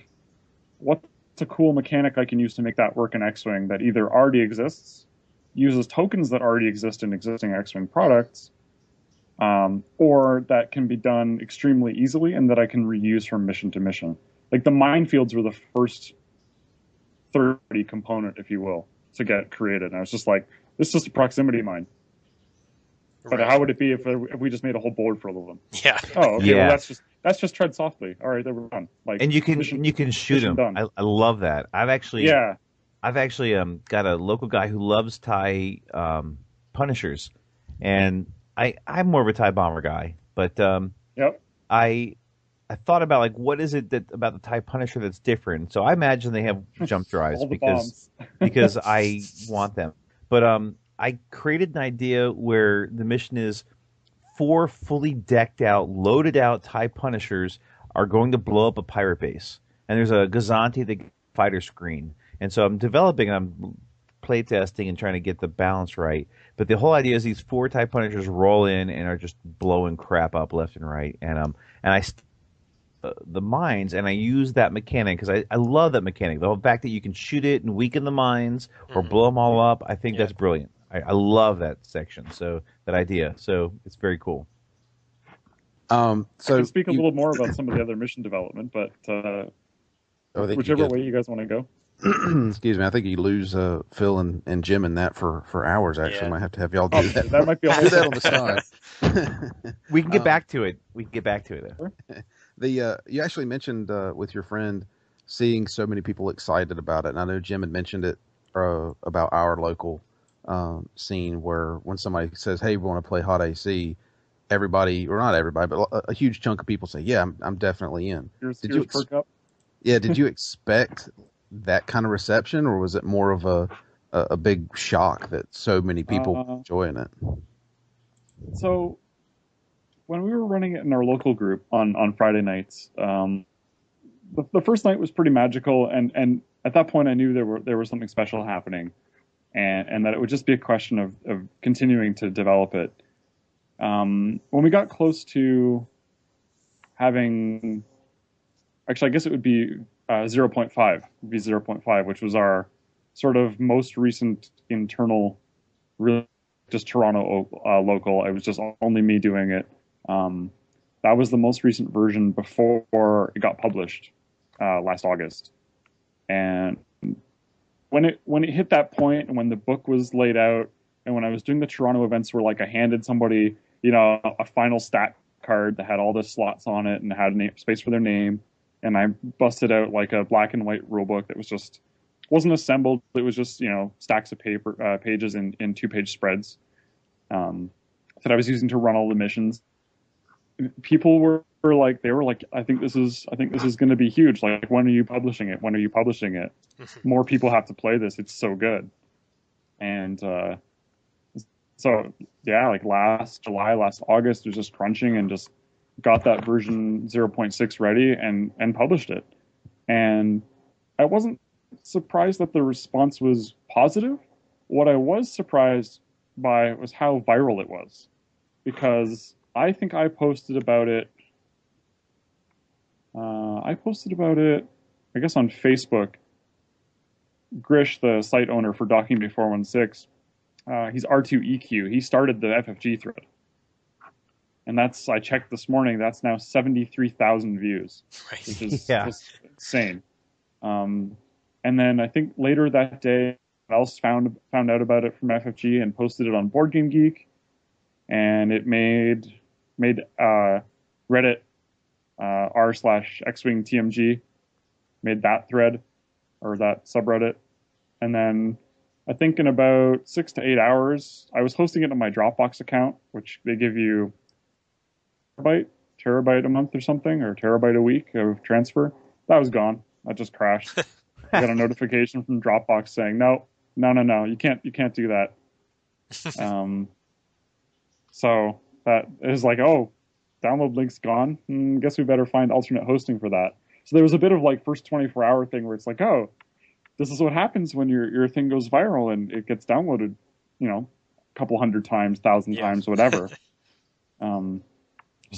Q: what's a cool mechanic I can use to make that work in X-Wing that either already exists, uses tokens that already exist in existing X-Wing products, or that can be done extremely easily and that I can reuse from mission to mission. Like the minefields were the first 30 component, if you will, to get created. And I was just like, this is just a proximity mine. But how would it be if we just made a whole board full of them?
N: Yeah.
Q: Oh, okay. Yeah. Well, that's just tread softly. All right, then we're done. Like,
M: and you can shoot them. I love that. I've actually got a local guy who loves TIE Punishers, and I'm more of a TIE Bomber guy. But I thought about like what is it about the TIE Punisher that's different. So I imagine they have jump drives because I want them. But I created an idea where the mission is 4 fully decked out, loaded out TIE Punishers are going to blow up a pirate base. And there's a Gazanti, the fighter screen. And so I'm developing, I'm playtesting and trying to get the balance right. But the whole idea is these 4 TIE Punishers roll in and are just blowing crap up left and right. And the mines, and I use that mechanic because I love that mechanic. The whole fact that you can shoot it and weaken the mines or blow them all up, I think that's brilliant. I love that section, that idea. So it's very cool.
Q: So I can speak a little more about some of the other mission development, but whichever way you guys want to go.
P: Excuse me, I think you lose Phil and Jim in that for hours. Actually, I might have to have y'all do that.
Q: That might be
P: do that on the side.
M: We can get back to it.
P: You actually mentioned with your friend seeing so many people excited about it, and I know Jim had mentioned it about our local scene where when somebody says, "Hey, we want to play HotAC," everybody, or not everybody, but a huge chunk of people say, "Yeah, I'm definitely in."
Q: Did you perk up?
P: Yeah, did you expect that kind of reception, or was it more of a big shock that so many people were enjoying it?
Q: So when we were running it in our local group on Friday nights, the first night was pretty magical, and at that point I knew there was something special happening, and that it would just be a question of continuing to develop it. When we got close to having, actually I guess it would be 0.5, would be 0.5, which was our sort of most recent internal, really just Toronto local. It was just only me doing it. That was the most recent version before it got published last August. And when it hit that point, and when the book was laid out, and when I was doing the Toronto events where like I handed somebody, a final stat card that had all the slots on it and had space for their name, and I busted out like a black and white rule book that wasn't assembled. It was just stacks of paper pages in 2-page spreads. that I was using to run all the missions, people were like, I think this is going to be huge. Like, when are you publishing it? When are you publishing it? More people have to play this. It's so good. And so yeah, like last August, was just crunching and just got that version 0.6 ready and published it. And I wasn't surprised that the response was positive. What I was surprised by was how viral it was, because I think I posted about it. I guess, on Facebook. Grish, the site owner for Docking 416, he's R2EQ. He started the FFG thread, and I checked this morning. That's now 73,000 views, which is just insane. And then I think later that day, else found out about it from FFG and posted it on Board Game Geek, and it made Reddit r/Xwing TMG made that thread or that subreddit, and then I think in about 6 to 8 hours, I was hosting it on my Dropbox account, which they give you terabyte a month or something, or terabyte a week of transfer. That was gone. That just crashed. I got a notification from Dropbox saying, no, you can't do that. So that is like, oh, download link's gone. Guess we better find alternate hosting for that. So there was a bit of like first 24-hour thing where it's like, oh, this is what happens when your thing goes viral and it gets downloaded, a couple hundred times, 1,000 times, whatever. So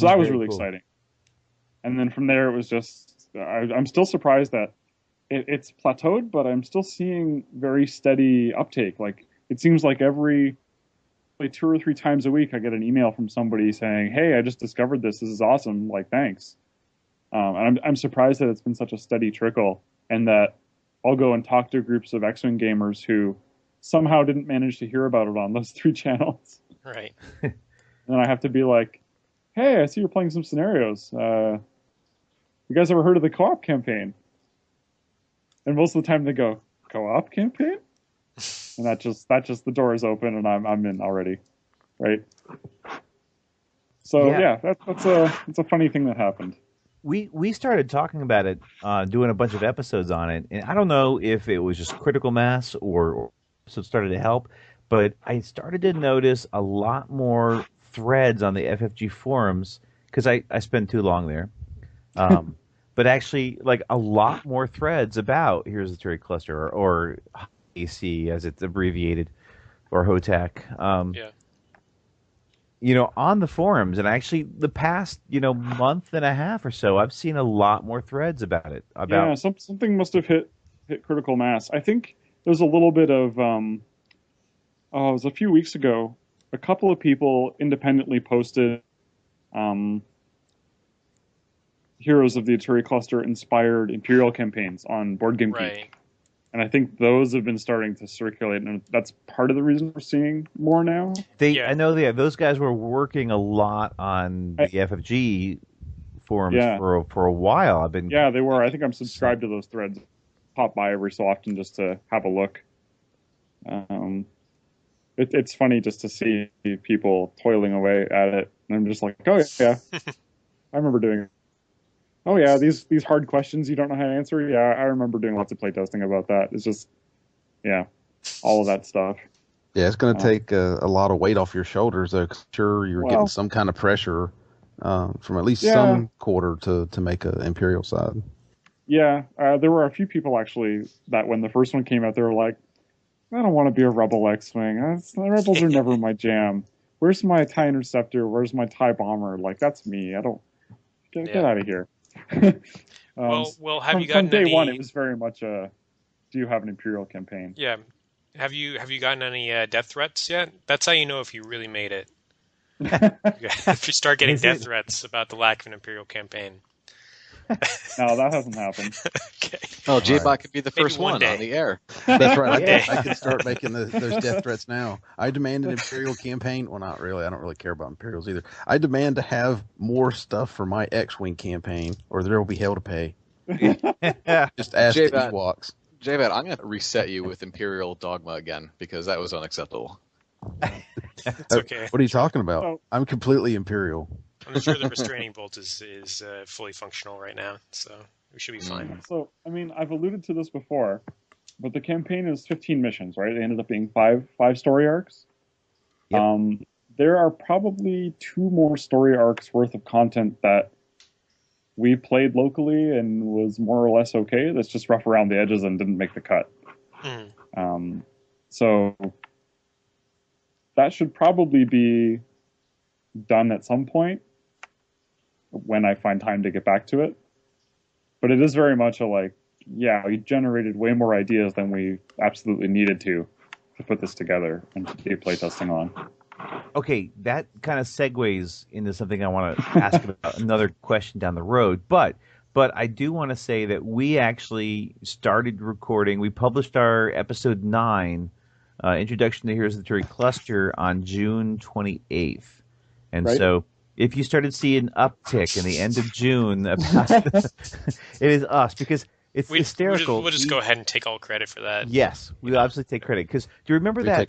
Q: that was really exciting. And then from there, it was just, I'm still surprised that it's plateaued, but I'm still seeing very steady uptake. Like, it seems like every 2 or 3 times a week, I get an email from somebody saying, hey, I just discovered this. This is awesome. Like, thanks. And I'm surprised that it's been such a steady trickle, and that I'll go and talk to groups of X-Wing gamers who somehow didn't manage to hear about it on those 3 channels.
N: Right.
Q: And I have to be like, hey, I see you're playing some scenarios. You guys ever heard of the co-op campaign? And most of the time they go, co-op campaign? And that just the door is open and I'm in already, right? So yeah, that's a funny thing that happened.
M: We started talking about it, doing a bunch of episodes on it, and I don't know if it was just critical mass or so it started to help, but I started to notice a lot more threads on the FFG forums because I spend too long there. But actually, like, a lot more threads about here's the Aturi Cluster or HotAC as it's abbreviated, or HotAC. On the forums, and actually the past, month and a half or so, I've seen a lot more threads about it.
Q: Something must have hit critical mass. I think there's a little bit of, it was a few weeks ago, a couple of people independently posted Heroes of the Aturi Cluster inspired Imperial campaigns on Board Game Geek. And I think those have been starting to circulate, and that's part of the reason we're seeing more now.
M: I know those guys were working a lot on the FFG forums for a while.
Q: They were. I think I'm subscribed to those threads. Pop by every so often just to have a look. It's funny just to see people toiling away at it, and I'm just like, oh yeah, I remember doing it. Oh yeah, these hard questions you don't know how to answer. Yeah, I remember doing lots of playtesting about that. It's just, all of that stuff.
P: Yeah, it's going to take a lot of weight off your shoulders, though. Sure, you're getting some kind of pressure from at least some quarter to make an Imperial side. Yeah,
Q: there were a few people actually that when the first one came out, they were like, I don't want to be a Rebel X-Wing. The Rebels are never my jam. Where's my TIE Interceptor? Where's my TIE Bomber? Like, that's me. I don't get out of here.
N: Well, have you gotten
Q: from day
N: any...
Q: one? It was very much do you have an Imperial campaign?
N: Yeah. Have you gotten any death threats yet? That's how you know if you really made it. If you start getting death threats about the lack of an Imperial campaign.
Q: No, that hasn't happened.
N: Okay.
O: Oh, J-Bot could be the first one on the air.
P: That's right. I can start making those death threats now. I demand an Imperial campaign. Well, not really. I don't really care about Imperials either. I demand to have more stuff for my X-Wing campaign, or there will be hell to pay. Just ask the Ewoks.
O: J-Bot, I'm going to reset you with Imperial Dogma again, because that was unacceptable.
N: It's okay.
P: What are you talking about? I'm completely Imperial.
N: I'm sure the restraining bolt is fully functional right now, so we should be fine.
Q: So, I mean, I've alluded to this before, but the campaign is 15 missions, right? They ended up being five story arcs. Yep. There are probably 2 more story arcs worth of content that we played locally and was more or less okay. That's just rough around the edges and didn't make the cut. So that should probably be done at some point when I find time to get back to it. But it is very much we generated way more ideas than we absolutely needed to put this together and to do playtesting on.
M: Okay, that kind of segues into something I want to ask about another question down the road. But I do want to say that we actually started recording. We published our episode 9, Introduction to Heroes of the Aturi Cluster, on June 28th. And so if you started seeing an uptick in the end of June, about it is us, because it's hysterical.
N: We'll just go ahead and take all credit for that.
M: Yes, we'll absolutely take credit. Because do you remember that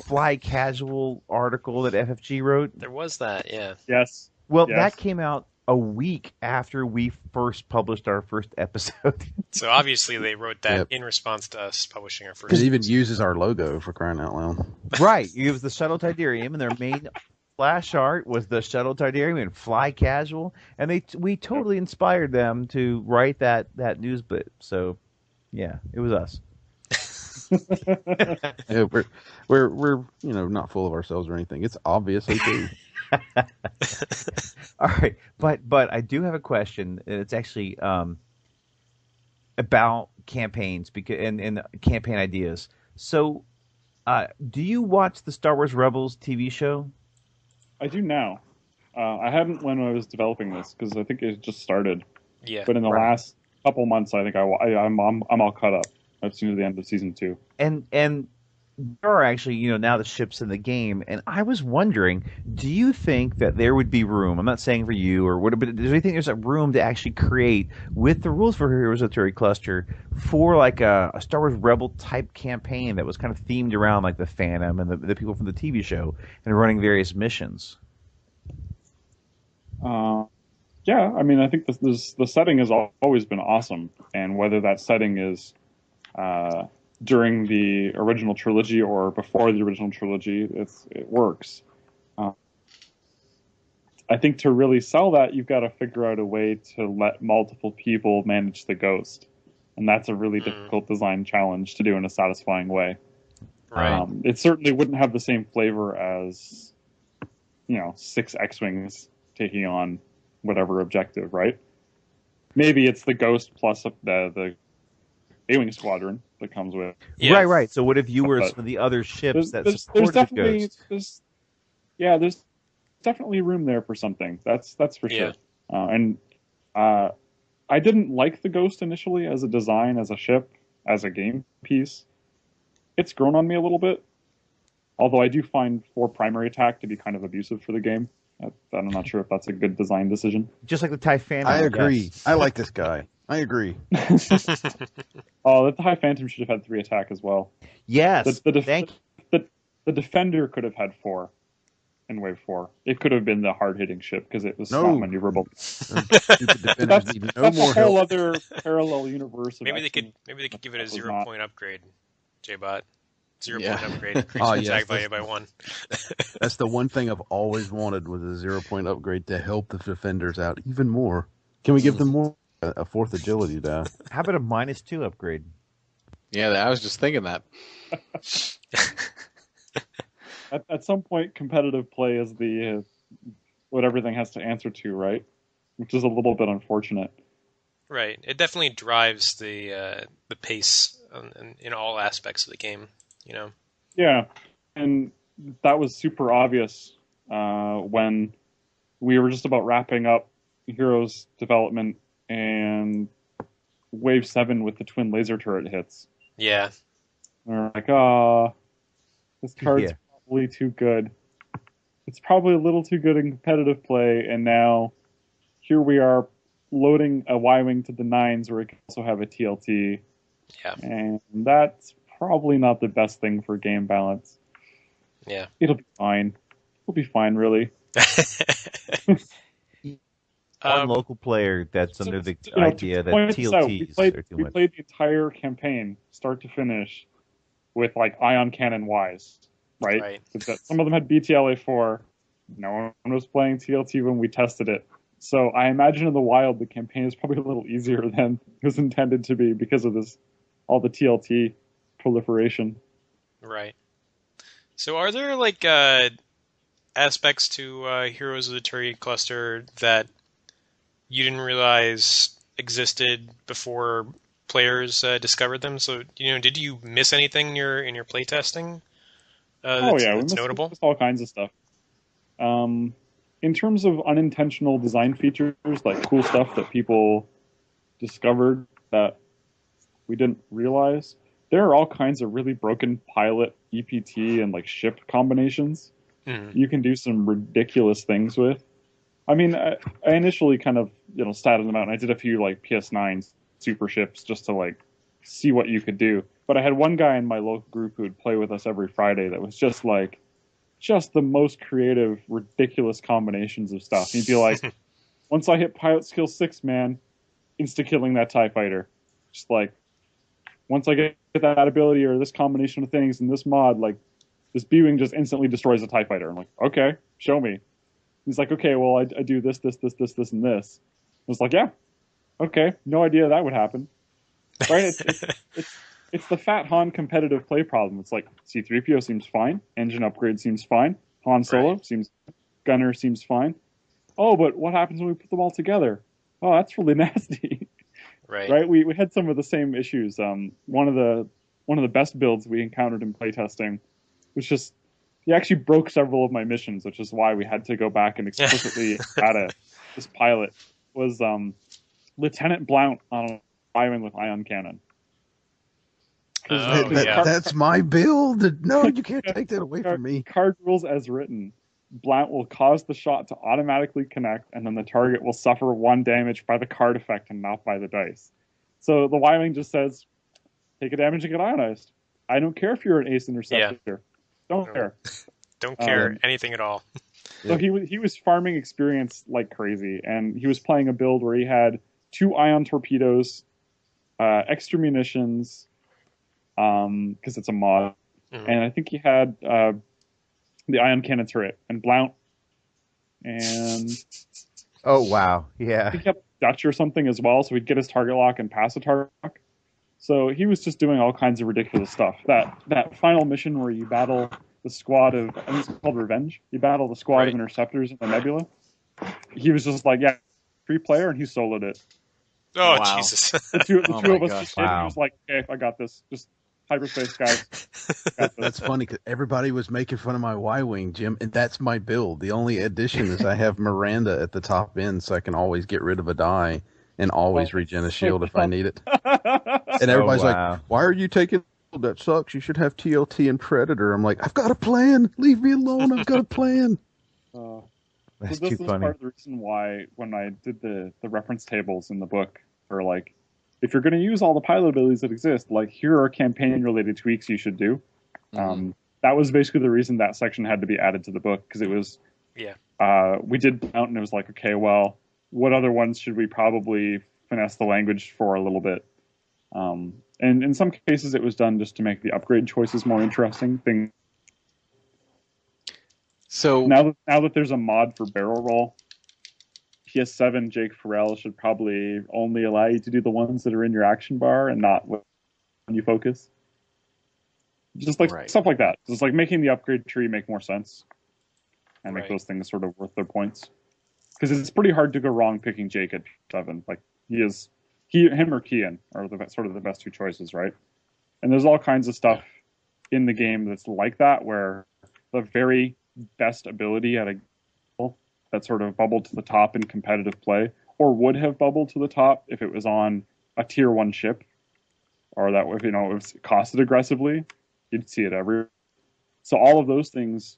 M: Fly Casual article that FFG wrote?
N: There was that, yeah.
Q: Yes.
M: Well, that came out a week after we first published our first episode.
N: So obviously they wrote that in response to us publishing our first
P: episode. It even uses our logo, for crying out loud.
M: Right. It was the Shuttle Tydirium, and their main splash art was the Shuttle Tydirium and Fly Casual, and we totally inspired them to write that news bit. So, yeah, it was us.
P: Yeah, we're not full of ourselves or anything. It's obviously true.
M: All right, but I do have a question, and it's actually about campaigns and campaign ideas. So, do you watch the Star Wars Rebels TV show?
Q: I do now. I hadn't when I was developing this because I think it just started.
N: Yeah.
Q: But in the last couple months, I think I'm all caught up. I've seen to the end of season 2.
M: And there are actually now the ships in the game, and I was wondering, do you think that there would be room? I'm not saying for you or what, but do you think there's a room to actually create with the rules for Heroes of the Aturi Cluster for like a Star Wars Rebel type campaign that was kind of themed around like the Phantom and the people from the TV show and running various missions?
Q: Yeah, I mean, I think the setting has always been awesome, and whether that setting is during the original trilogy or before the original trilogy, it works. I think to really sell that, you've got to figure out a way to let multiple people manage the Ghost, and that's a really difficult design challenge to do in a satisfying way.
N: Right.
Q: It certainly wouldn't have the same flavor as 6 X-Wings taking on whatever objective, right? Maybe it's the Ghost plus the A-Wing squadron that comes with.
M: Yeah. Right. So what if you were some of the other ships that supported the Ghost?
Q: There's definitely room there for something. That's for sure. And I didn't like the Ghost initially as a design, as a ship, as a game piece. It's grown on me a little bit. Although I do find 4 primary attack to be kind of abusive for the game. I'm not sure if that's a good design decision.
M: Just like the TIE Phantom.
P: I agree. I like this guy. I agree.
Q: Oh, the TIE Phantom should have had 3 attack as well.
M: Yes.
Q: The Defender could have had 4 in Wave 4. It could have been the hard-hitting ship because it was not maneuverable. That's a whole other parallel universe.
N: Maybe they could give it a 0-point upgrade, J-Bot. 0-point upgrade, increase attack value by 1.
P: That's the one thing I've always wanted, was a 0-point upgrade to help the defenders out even more. Can we give them more? A 4th agility die.
M: How about a -2 upgrade?
O: Yeah, I was just thinking that.
Q: At some point, competitive play is what everything has to answer to, right? Which is a little bit unfortunate.
N: Right. It definitely drives the pace in all aspects of the game.
Q: Yeah, and that was super obvious when we were just about wrapping up Heroes development and Wave 7 with the twin laser turret hits.
N: Yeah.
Q: And we're like, this card's probably too good. It's probably a little too good in competitive play, and now here we are loading a Y-Wing to the 9s where it can also have a TLT.
N: Yeah.
Q: And that's probably not the best thing for game balance.
N: Yeah.
Q: It'll be fine. It'll be fine, really.
M: One local player that's under the idea that TLTs are too much.
Q: We played the entire campaign, start to finish, with like ion cannon Ys, right? Some of them had BTLA4. No one was playing TLT when we tested it. So I imagine in the wild, the campaign is probably a little easier than it was intended to be because of all the TLT proliferation.
N: Right. So are there like aspects to Heroes of the Aturi Cluster that you didn't realize existed before players discovered them? So, did you miss anything in your playtesting? That's notable.
Q: All kinds of stuff. In terms of unintentional design features, like cool stuff that people discovered that we didn't realize, there are all kinds of really broken pilot, EPT, and like ship combinations. You can do some ridiculous things with. I mean, I initially kind of statted them out, and I did a few like PS9 super ships just to like see what you could do. But I had one guy in my local group who would play with us every Friday that was just the most creative, ridiculous combinations of stuff. He'd be like, once I hit pilot skill 6, man, insta-killing that TIE fighter. Just like, once I get that ability or this combination of things in this mod, like, this B-Wing just instantly destroys a TIE fighter. I'm like, okay, show me. He's like, okay, well, I do this, and this. I was like, yeah, okay, no idea that would happen. Right? It's the Fat Han competitive play problem. It's like, C-3PO seems fine, engine upgrade seems fine, Han Solo seems, Gunner seems fine. Oh, but what happens when we put them all together? Oh, that's really nasty. Right? We had some of the same issues. One of the best builds we encountered in playtesting was just, he actually broke several of my missions, which is why we had to go back and explicitly add this pilot, was Lieutenant Blount on a Y-Wing with ion cannon.
P: That's my build. No, you can't take that away from me.
Q: Card rules as written. Blount will cause the shot to automatically connect, and then the target will suffer 1 damage by the card effect and not by the dice. So the Y-Wing just says, take a damage and get ionized. I don't care if you're an ace interceptor. Yeah. Don't care.
N: Don't care anything at all.
Q: So he was farming experience like crazy, and he was playing a build where he had 2 ion torpedoes, extra munitions, because it's a mod, and I think he had the ion cannon turret and Blount, and
M: oh wow, yeah,
Q: he kept Dutch or something as well, so he'd get his target lock and pass a target lock. So he was just doing all kinds of ridiculous stuff. That final mission where you battle the squad of, I think it's called Revenge. You battle the squad of interceptors in the nebula. He was just like, yeah, free player, and he soloed it.
N: Oh wow. Jesus!
Q: The two of us just did. He was like, okay, I got this. Just hyperspace guys.
P: That's funny because everybody was making fun of my Y-Wing, Jim, and that's my build. The only addition is I have Miranda at the top end, so I can always get rid of a die and always regen a shield if I need it. And everybody's like, why are you taking that sucks? You should have TLT and Predator. I'm like, I've got a plan. Leave me alone. I've got a plan.
M: That's
Q: so this
M: too
Q: is
M: funny.
Q: Part of the reason why when I did the reference tables in the book are like, if you're going to use all the pilot abilities that exist, like here are campaign-related tweaks you should do. That was basically the reason that section had to be added to the book, because it was, we did Blount, and it was like, okay, well, what other ones should we probably finesse the language for a little bit? And in some cases, it was done just to make the upgrade choices more interesting. So now that there's a mod for barrel roll, PS7 Jake Farrell should probably only allow you to do the ones that are in your action bar and not when you focus. Just like stuff like that. Just like making the upgrade tree make more sense and make those things sort of worth their points. Because it's pretty hard to go wrong picking Jake at 7. Like him or Kian are sort of the best 2 choices, right? And there's all kinds of stuff in the game that's like that, where the very best ability at a that sort of bubbled to the top in competitive play, or would have bubbled to the top if it was on a tier 1 ship, or that if it was costed aggressively, you'd see it everywhere. So all of those things,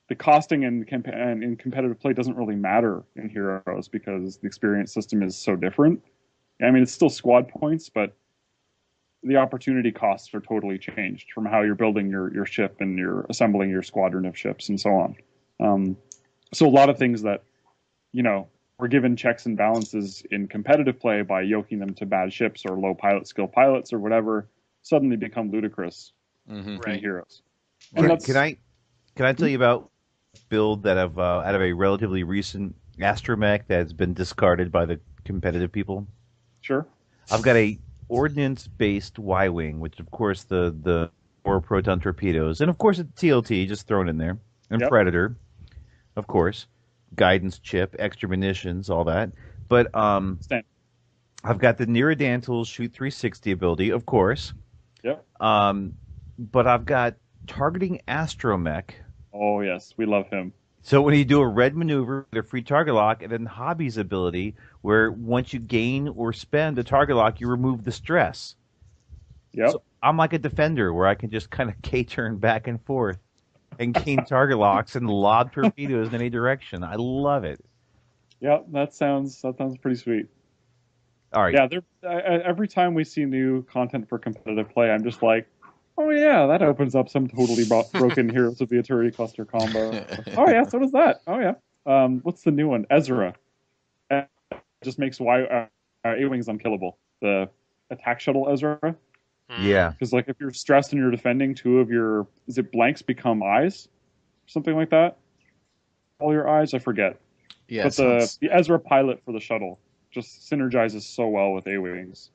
Q: the costing in competitive play doesn't really matter in Heroes because the experience system is so different. I mean, it's still squad points, but the opportunity costs are totally changed from how you're building your ship and you're assembling your squadron of ships and so on. So a lot of things that, were given checks and balances in competitive play by yoking them to bad ships or low pilot skill pilots or whatever suddenly become ludicrous in Heroes. And
M: can I tell you about a build that out of a relatively recent astromech that's been discarded by the competitive people?
Q: Sure.
M: I've got a ordnance-based Y-wing, which of course the 4 proton torpedoes, and of course a TLT just thrown in there, and Predator, of course, guidance chip, extra munitions, all that. But I've got the Niradantil's shoot 360 ability, of course.
Q: Yep.
M: But I've got targeting astromech.
Q: Oh yes, we love him.
M: So when you do a red maneuver, a free target lock, and then Hobby's ability, where once you gain or spend a target lock, you remove the stress.
Q: Yep.
M: So I'm like a defender, where I can just kind of K-turn back and forth and gain target locks and lob torpedoes in any direction. I love it.
Q: Yep, that sounds pretty sweet.
M: All right.
Q: Yeah, every time we see new content for competitive play, I'm just like, oh yeah, that opens up some totally broken Heroes of the Aturi Cluster combo. Oh yeah, so does that. Oh yeah. What's the new one? Ezra. It just makes A-Wings unkillable. The attack shuttle Ezra.
M: Yeah.
Q: Because like if you're stressed and you're defending, 2 of your blanks become eyes, something like that. All your eyes, I forget.
O: Yeah.
Q: But the Ezra pilot for the shuttle just synergizes so well with A-Wings.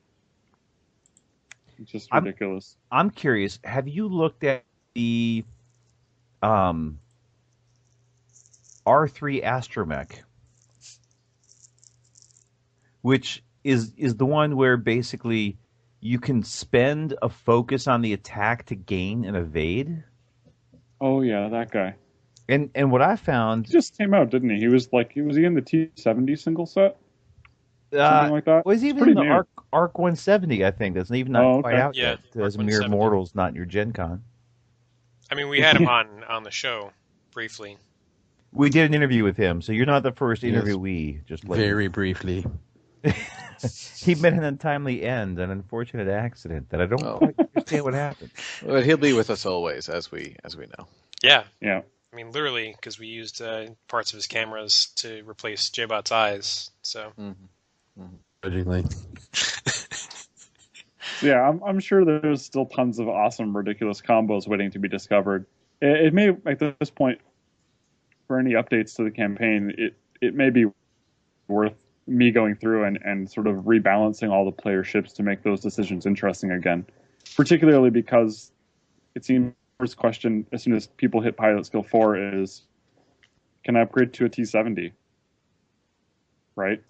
Q: It's just ridiculous.
M: I'm curious. Have you looked at the R3 astromech, which is the one where basically you can spend a focus on the attack to gain and evade?
Q: Oh yeah, that guy.
M: And what I found,
Q: he just came out, didn't he? Was he in the T70 single set? Something like that.
M: Was he even in the Arc 170? I think that's even not quite out yet. As mere mortals, not in your Gen Con.
N: I mean, we had him on the show briefly.
M: We did an interview with him, so you're not the first interviewee. Just
P: very briefly.
M: He met an untimely end, an unfortunate accident that I don't quite understand what happened.
O: But he'll be with us always, as we know.
N: Yeah.
Q: Yeah.
N: I mean, literally, because we used parts of his cameras to replace J-Bot's eyes. So.
P: Originally.
Q: Yeah, I'm sure there's still tons of awesome, ridiculous combos waiting to be discovered. It may, at this point, for any updates to the campaign, it may be worth me going through and sort of rebalancing all the player ships to make those decisions interesting again. Particularly because it seems the first question, as soon as people hit pilot skill 4, is, can I upgrade to a T70? Right?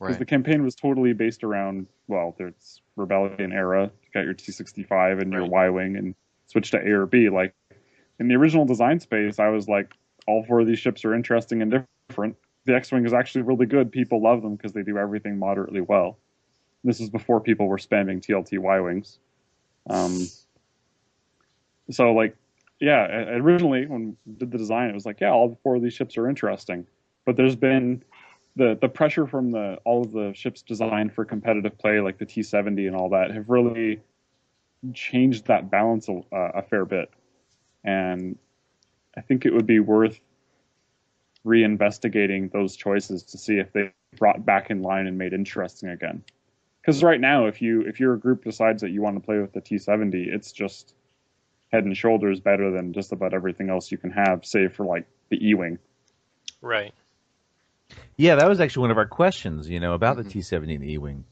Q: Because the campaign was totally based around, well, there's Rebellion era, you got your T65 and your Y-Wing and switch to A or B. Like, in the original design space, I was like, all 4 of these ships are interesting and different. The X-Wing is actually really good. People love them because they do everything moderately well. This is before people were spamming TLT Y-Wings. So, like, yeah, originally when we did the design, it was like, yeah, all 4 of these ships are interesting. But there's been the pressure from all of the ships designed for competitive play, like the T70 and all that, have really changed that balance a fair bit. And I think it would be worth reinvestigating those choices to see if they brought back in line and made interesting again. Because right now, if your group decides that you want to play with the T70, it's just head and shoulders better than just about everything else you can have, save for like the E-Wing.
N: Right.
M: Yeah, that was actually one of our questions, about the T70 and the E-Wing.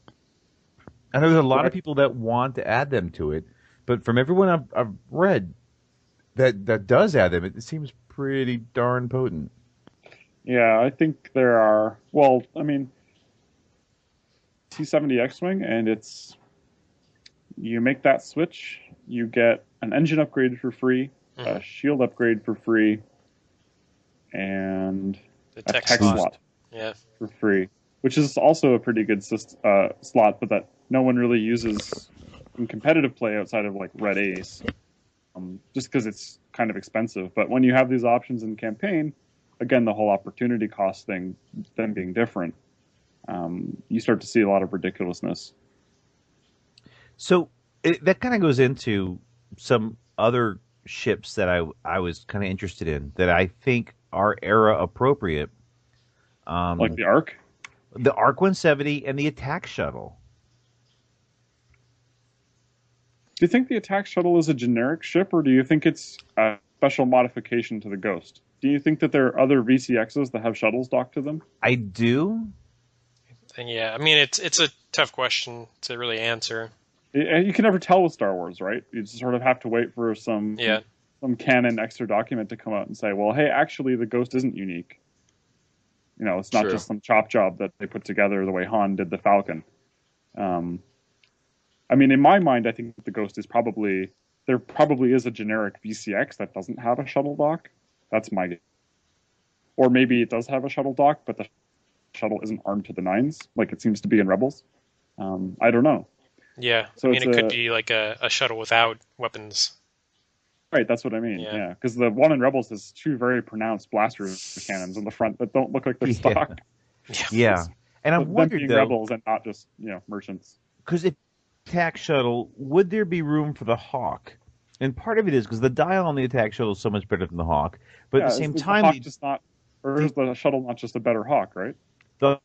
M: And there's a lot of people that want to add them to it, but from everyone I've read that does add them, it seems pretty darn potent.
Q: Yeah, I think there are. Well, I mean, T70 X-Wing, and you make that switch, you get an engine upgrade for free, a shield upgrade for free, and a tech slot for free, which is also a pretty good slot, but that no one really uses in competitive play outside of like Red Ace, just because it's kind of expensive. But when you have these options in campaign, again, the whole opportunity cost thing, them being different, you start to see a lot of ridiculousness.
M: So that kind of goes into some other ships that I was kind of interested in that I think are era appropriate.
Q: Like the Ark?
M: The Ark 170 and the attack shuttle.
Q: Do you think the attack shuttle is a generic ship, or do you think it's a special modification to the Ghost? Do you think that there are other VCXs that have shuttles docked to them?
M: I do.
N: Yeah, I mean, it's a tough question to really answer.
Q: You can never tell with Star Wars, right? You just sort of have to wait for some canon extra document to come out and say, well, hey, actually, the Ghost isn't unique. You know, it's not just some chop job that they put together the way Han did the Falcon. I mean, in my mind, I think the Ghost is there probably is a generic VCX that doesn't have a shuttle dock. That's my guess. Or maybe it does have a shuttle dock, but the shuttle isn't armed to the nines, like it seems to be in Rebels. I don't know.
N: Yeah, so I mean, it could be like a shuttle without weapons.
Q: Right, that's what I mean. Yeah, because the one in Rebels has two very pronounced blaster cannons in the front that don't look like they're stock.
M: Yeah, and I'm wondering though,
Q: Rebels and not just merchants.
M: Because if attack shuttle, would there be room for the Hawk? And part of it is because the dial on the attack shuttle is so much better than the Hawk. But at the same time,
Q: the Hawk just not, or is the shuttle not just a better Hawk, right?
M: The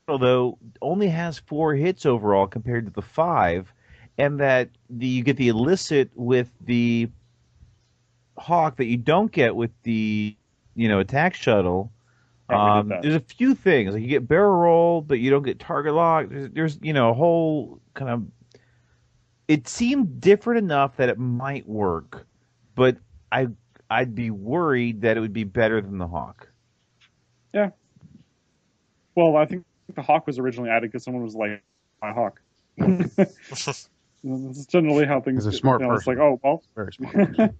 M: shuttle, though, only has 4 hits overall compared to the 5, and that you get the illicit with the Hawk that you don't get with the attack shuttle. There's a few things like you get barrel roll, but you don't get target lock. There's a whole kind of. It seemed different enough that it might work, but I'd be worried that it would be better than the Hawk.
Q: Yeah. Well, I think the Hawk was originally added because someone was like, "My Hawk." This is generally how things.
P: He's a smart person.
Q: It's like, oh well,
P: very smart person.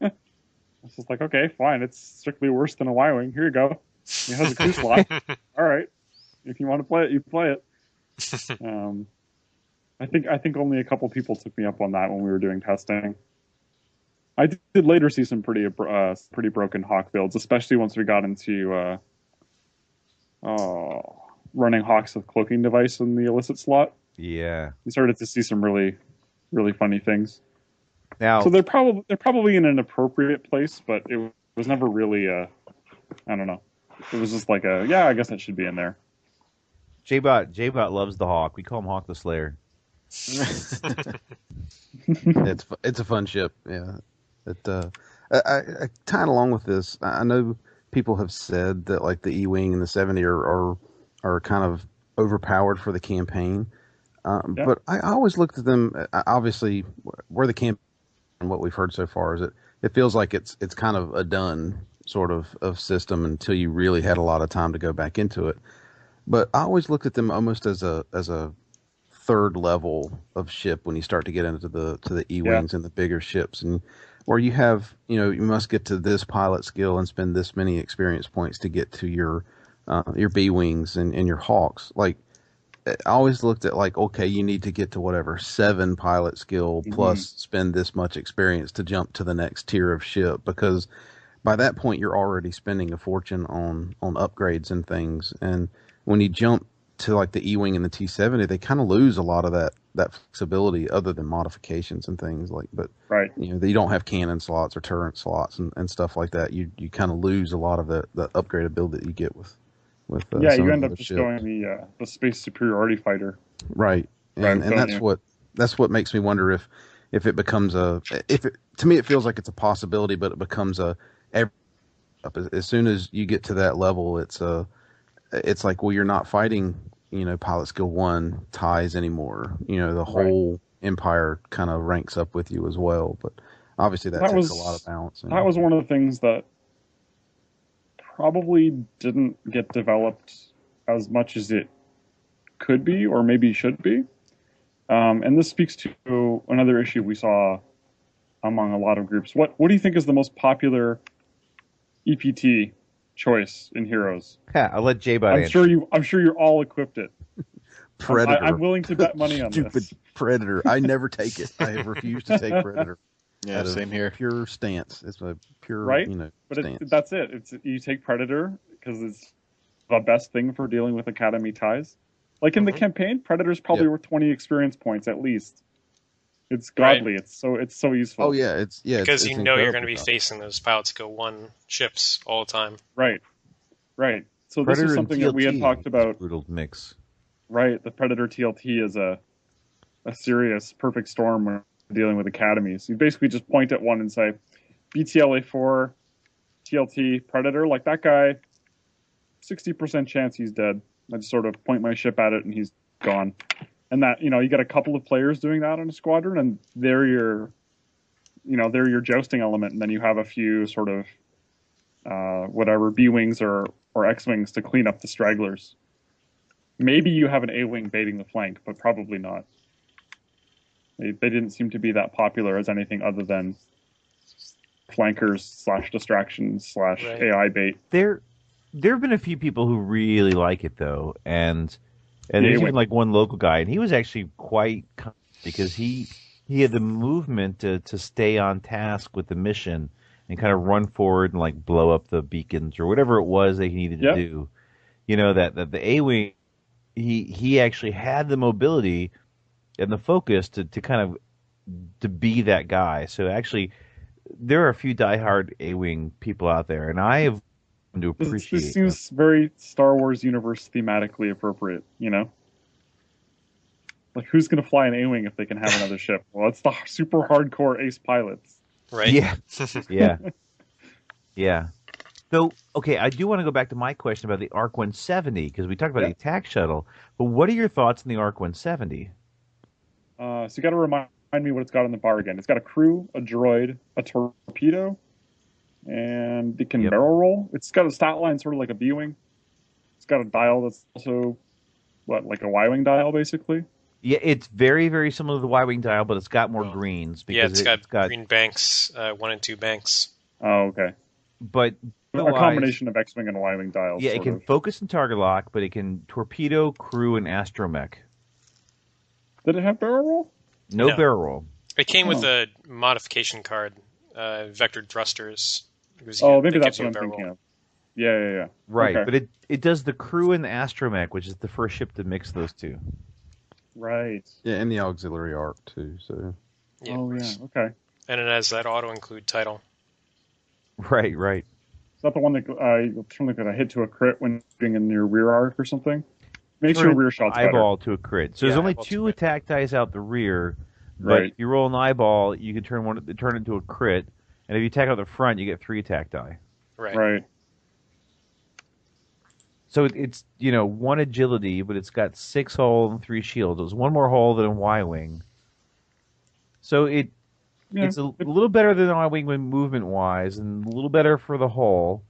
Q: It's just like, okay, fine. It's strictly worse than a Y-wing. Here you go. It has a crew slot. All right. If you want to play it, you play it. I think only a couple people took me up on that when we were doing testing. I did later see some pretty broken Hawk builds, especially once we got into running Hawks with cloaking device in the illicit slot.
M: Yeah.
Q: We started to see some really, really funny things.
M: Now,
Q: so they're probably in an appropriate place, but it was never really I don't know. It was just like I guess that should be in there.
M: J-Bot loves the Hawk. We call him Hawk the Slayer.
P: It's a fun ship. Yeah. I tying along with this. I know people have said that like the E-wing and the 70 are kind of overpowered for the campaign. But I always looked at them. Obviously, where the campaign. And what we've heard so far is it feels like it's kind of a done sort of system until you really had a lot of time to go back into it. But I always looked at them almost as a third level of ship when you start to get into the E-wings and the bigger ships, and where you have you must get to this pilot skill and spend this many experience points to get to your B-wings and your Hawks. Like I always looked at like, okay, you need to get to whatever 7 pilot skill plus spend this much experience to jump to the next tier of ship, because by that point you're already spending a fortune on upgrades and things. And when you jump to like the E-wing and the T-70, they kind of lose a lot of that flexibility other than modifications and things like. But
Q: right,
P: you don't have cannon slots or turret slots and stuff like that. You kind of lose a lot of the upgradability that you get with.
Q: You end up just going the space superiority fighter,
P: right? And that's what makes me wonder if it becomes to me it feels like it's a possibility, but it becomes as soon as you get to that level, it's like, well, you're not fighting pilot skill 1 ties anymore. The whole Empire kind of ranks up with you as well, but obviously that takes a lot of balance.
Q: That was one of the things that probably didn't get developed as much as it could be, or maybe should be. And this speaks to another issue we saw among a lot of groups. What do you think is the most popular EPT choice in Heroes?
M: I'll let J-Bot answer.
Q: I'm sure you're all equipped it.
P: Predator.
Q: I'm willing to bet money on
P: Stupid
Q: this.
P: Predator. I never take it. I have refused to take Predator.
O: Yeah, same here.
P: Pure stance. It's a pure,
Q: But
P: stance.
Q: That's it. You take Predator because it's the best thing for dealing with Academy ties. Like in the campaign, Predator's probably worth 20 experience points at least. It's godly. Right. It's so useful.
P: Oh yeah,
N: because
P: it's
N: you're going to be facing those pilots go one ships all the time.
Q: Right. So
M: Predator
Q: this is something that we had talked about.
M: Brutal mix.
Q: Right, the Predator TLT is a serious perfect storm when dealing with academies. You basically just point at one and say, BTLA4, TLT, Predator, like that guy, 60% chance he's dead. I just sort of point my ship at it and he's gone. And that, you get a couple of players doing that on a squadron, and they're your jousting element, and then you have a few sort of whatever B-wings or X-wings to clean up the stragglers. Maybe you have an A-wing baiting the flank, but probably not. They didn't seem to be that popular as anything other than flankers / distractions / AI bait.
M: There have been a few people who really like it though, and there's even like one local guy, and he was actually quite because he had the movement to stay on task with the mission and kind of run forward and like blow up the beacons or whatever it was that he needed to do. That the A-wing, he actually had the mobility and the focus to kind of to be that guy. So actually, there are a few diehard A-wing people out there, and I have to appreciate.
Q: This seems very Star Wars universe thematically appropriate. Like who's going to fly an A-wing if they can have another ship? Well, it's the super hardcore ace pilots,
N: right?
M: Yeah, yeah. So, okay, I do want to go back to my question about the ARC 170 because we talked about the attack shuttle. But what are your thoughts on the ARC 170?
Q: So you got to remind me what it's got in the bar again. It's got a crew, a droid, a torpedo, and it can barrel roll. It's got a stat line sort of like a B-wing. It's got a dial that's also like a Y-wing dial, basically.
M: Yeah, it's very, very similar to the Y-wing dial, but it's got more greens. Because
N: it's got green banks, 1 and 2 banks.
Q: Oh, okay.
M: But
Q: a combination of X-wing and Y-wing dials.
M: Yeah, it can focus and target lock, but it can torpedo, crew, and astromech.
Q: Did it have barrel roll?
M: No barrel roll.
N: It came with a modification card, vectored thrusters.
Q: Maybe that's what I'm thinking of. Yeah.
M: Right,
Q: okay.
M: But it does the crew and the astromech, which is the first ship to mix those two.
Q: Right.
P: Yeah, and the auxiliary arc too. So.
N: Yeah,
Q: okay.
N: And it has that auto-include title.
M: Right.
Q: Is that the one that something that I hit to a crit when being in your rear arc or something? Makes your rear shots
M: eyeball
Q: better.
M: To a crit. So there's only 2 attack dice out the rear, but if you roll an eyeball, you can turn it into a crit, and if you attack out the front, you get 3 attack die.
Q: Right.
M: So it's 1 agility, but it's got 6 hull and 3 shields. It was 1 more hull than a Y-wing. So it's a little better than an Y-wing movement wise, and a little better for the hull.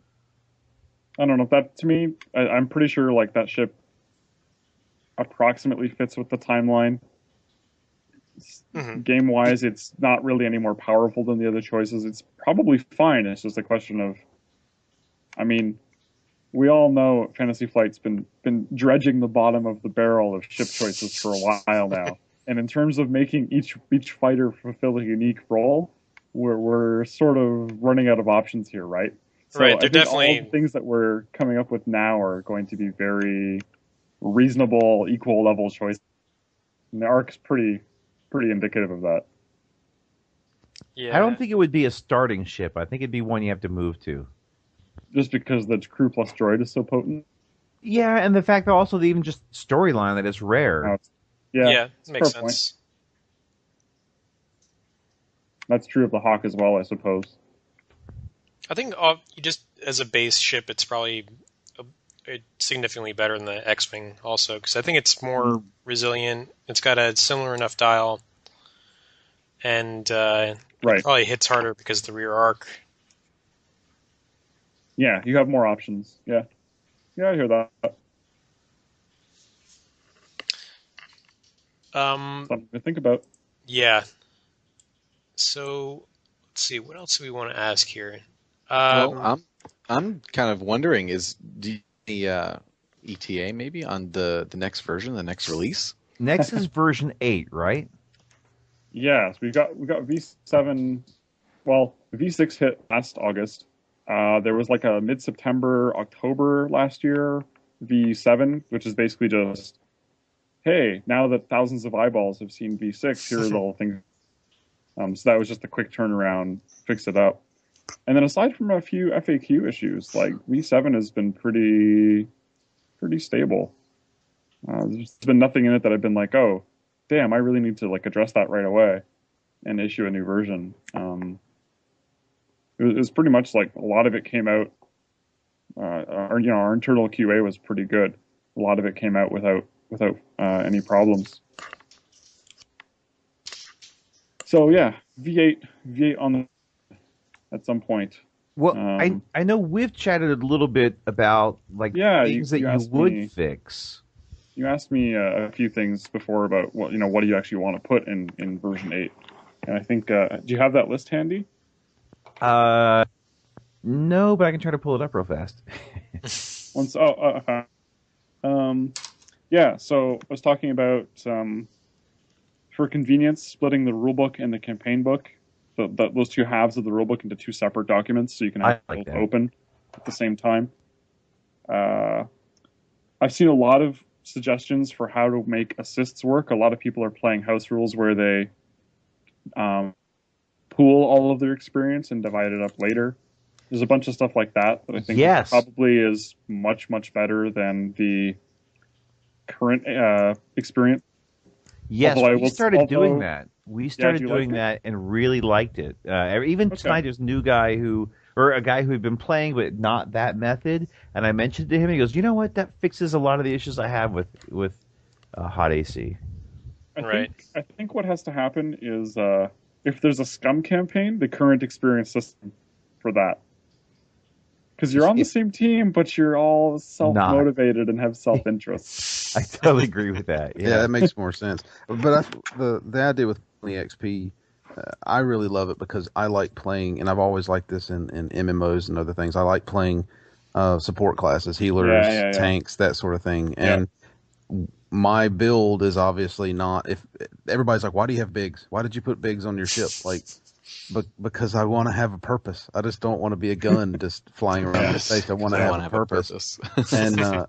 Q: I don't know. That to me, I'm pretty sure like that ship approximately fits with the timeline. Game wise, it's not really any more powerful than the other choices. It's probably fine. It's just a question of, we all know Fantasy Flight's been dredging the bottom of the barrel of ship choices for a while now. And in terms of making each fighter fulfill a unique role, we're sort of running out of options here, right? So
N: right.
Q: They're definitely all the things that we're coming up with now are going to be very reasonable, equal level choices. And the ARC's pretty indicative of that.
M: Yeah. I don't think it would be a starting ship. I think it'd be one you have to move to.
Q: Just because the crew plus droid is so potent?
M: Yeah, and the fact that also even just storyline that it's rare.
N: Yeah, makes sense.
Q: Point. That's true of the Hawk as well, I suppose.
N: I think just as a base ship, it's probably significantly better than the X-Wing also, because I think it's more resilient. It's got a similar enough dial, and it probably hits harder because of the rear arc.
Q: Yeah, you have more options. Yeah, I hear that. Something to think about.
N: Yeah. So let's see. What else do we want to ask here?
O: Well, I'm kind of wondering: do the ETA maybe on the next version, the next release?
M: Next is version 8, right?
Q: Yes, we got V7. Well, V6 hit last August. There was like a mid-September, October last year V7, which is basically just, hey, now that thousands of eyeballs have seen V6, here are the things So that was just a quick turnaround, fix it up. And then aside from a few FAQ issues, like V7 has been pretty stable. There's been nothing in it that I've been like, oh, damn, I really need to like address that right away and issue a new version. It was pretty much like a lot of it came out. Our internal QA was pretty good. A lot of it came out without any problems. So yeah, V8 on the at some point.
M: Well, I know we've chatted a little bit about like things that you would fix.
Q: You asked me a few things before about what do you actually want to put in version 8, and I think do you have that list handy?
M: No, but I can try to pull it up real fast.
Q: Yeah. So I was talking about for convenience, splitting the rulebook and the campaign book. Those two halves of the rulebook into two separate documents, so you can have both open at the same time. I've seen a lot of suggestions for how to make assists work. A lot of people are playing house rules where they pool all of their experience and divide it up later. There's a bunch of stuff like that I think probably is much, much better than the current experience.
M: Yes, we started doing that. We started doing that and really liked it. Even tonight, there's a new guy a guy who had been playing, but not that method. And I mentioned to him, he goes, "You know what? That fixes a lot of the issues I have with HotAC."
Q: I think what has to happen is if there's a scum campaign, the current experience system for that. Because you're on the same team, but you're all self-motivated and have self-interest.
M: I totally agree with that.
P: Yeah, that makes more sense. But the idea with the XP, I really love it because I like playing, and I've always liked this in MMOs and other things. I like playing support classes, healers, tanks, that sort of thing. And my build is obviously not. If everybody's like, "Why do you have bigs? Why did you put bigs on your ship?" Like. But because I want to have a purpose. I just don't want to be a gun just flying around the space. I want to have a purpose. And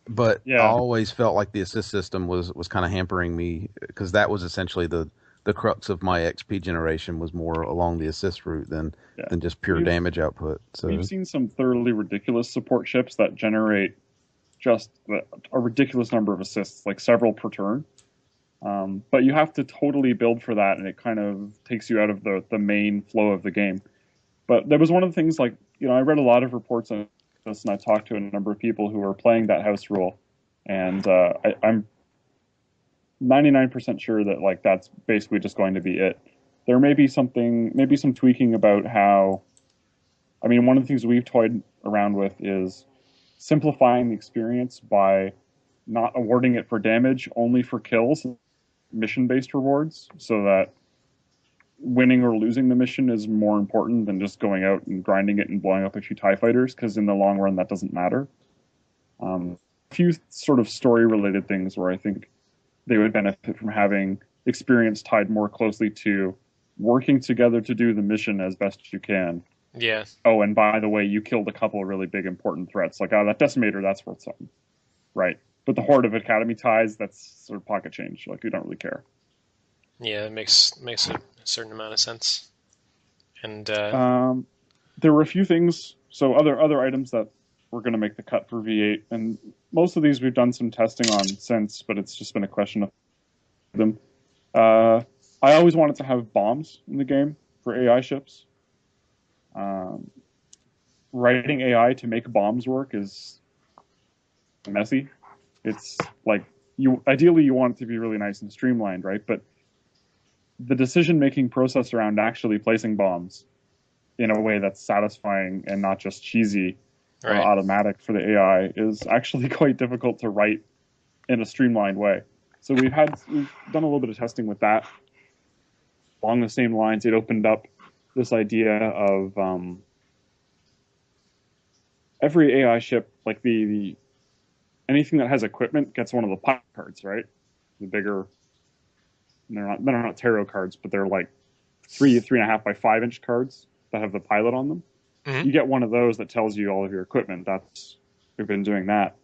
P: but I always felt like the assist system was kind of hampering me because that was essentially the crux of my XP generation was more along the assist route than just pure damage output. So
Q: we've seen some thoroughly ridiculous support ships that generate just a ridiculous number of assists, like several per turn. But you have to totally build for that, and it kind of takes you out of the main flow of the game. But there was one of the things, like, I read a lot of reports on this, and I talked to a number of people who were playing that house rule, and I'm 99% sure that, like, that's basically just going to be it. There may be some tweaking about how, one of the things we've toyed around with is simplifying the experience by not awarding it for damage, only for kills, mission-based rewards, so that winning or losing the mission is more important than just going out and grinding it and blowing up a few TIE fighters, because in the long run that doesn't matter. A few sort of story-related things where I think they would benefit from having experience tied more closely to working together to do the mission as best you can.
N: Yeah.
Q: Oh, and by the way, you killed a couple of really big important threats. Like, that Decimator, that's worth something. Right. But the Horde of Academy ties, that's sort of pocket change. Like, we don't really care.
N: Yeah, it makes a certain amount of sense. And
Q: there were a few things, so other items that were going to make the cut for V8, and most of these we've done some testing on since, but it's just been a question of them. I always wanted to have bombs in the game for AI ships. Writing AI to make bombs work is messy. It's like ideally you want it to be really nice and streamlined, right? But the decision-making process around actually placing bombs in a way that's satisfying and not just cheesy or automatic for the AI is actually quite difficult to write in a streamlined way. So we've done a little bit of testing with that. Along the same lines, it opened up this idea of every AI ship, like the anything that has equipment gets one of the pilot cards, right? The bigger, they're not tarot cards, but they're like 3.5 by 5 inch cards that have the pilot on them. Mm-hmm. You get one of those that tells you all of your equipment. We've been doing that.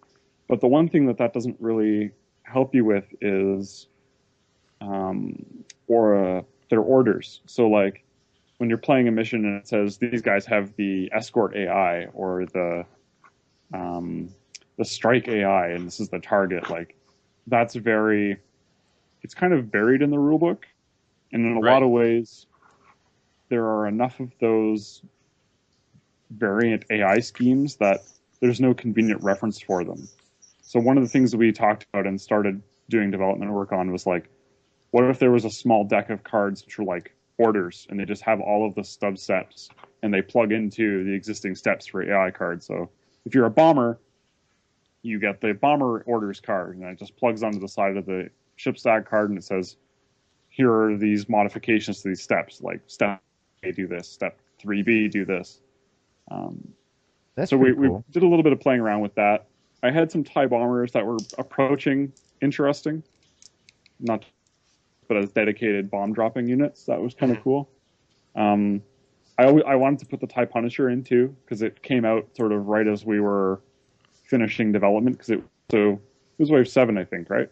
Q: But the one thing that doesn't really help you with is, or they're orders. So like when you're playing a mission and it says these guys have the escort AI or the strike AI and this is the target, like that's it's kind of buried in the rulebook, and in a lot of ways there are enough of those variant AI schemes that there's no convenient reference for them. So one of the things that we talked about and started doing development work on was like, what if there was a small deck of cards which were like orders, and they just have all of the stub steps, and they plug into the existing steps for AI cards. So if you're a bomber, you get the bomber orders card, and it just plugs onto the side of the ship stack card, and it says, here are these modifications to these steps, like step A, do this, step 3B, do this. So we did a little bit of playing around with that. I had some TIE bombers that were approaching interesting, but as dedicated bomb dropping units. That was kind of cool. I wanted to put the TIE Punisher in too, because it came out sort of right as we were finishing development, because it was Wave 7, I think, right?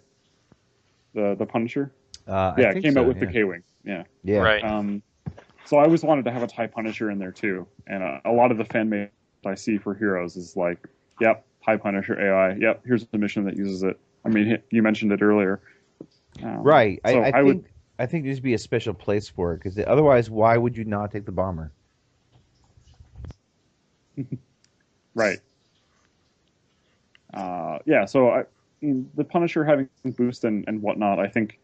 Q: The Punisher? It came out with the K-Wing. Yeah.
N: Right.
Q: So I always wanted to have a TIE Punisher in there too. And a lot of the fan mail I see for Heroes is like, yep, TIE Punisher AI. Yep, here's the mission that uses it. I mean, you mentioned it earlier.
M: Right. So I think there'd be a special place for it, because otherwise, why would you not take the bomber?
Q: Right. So the Punisher having boost and whatnot, I think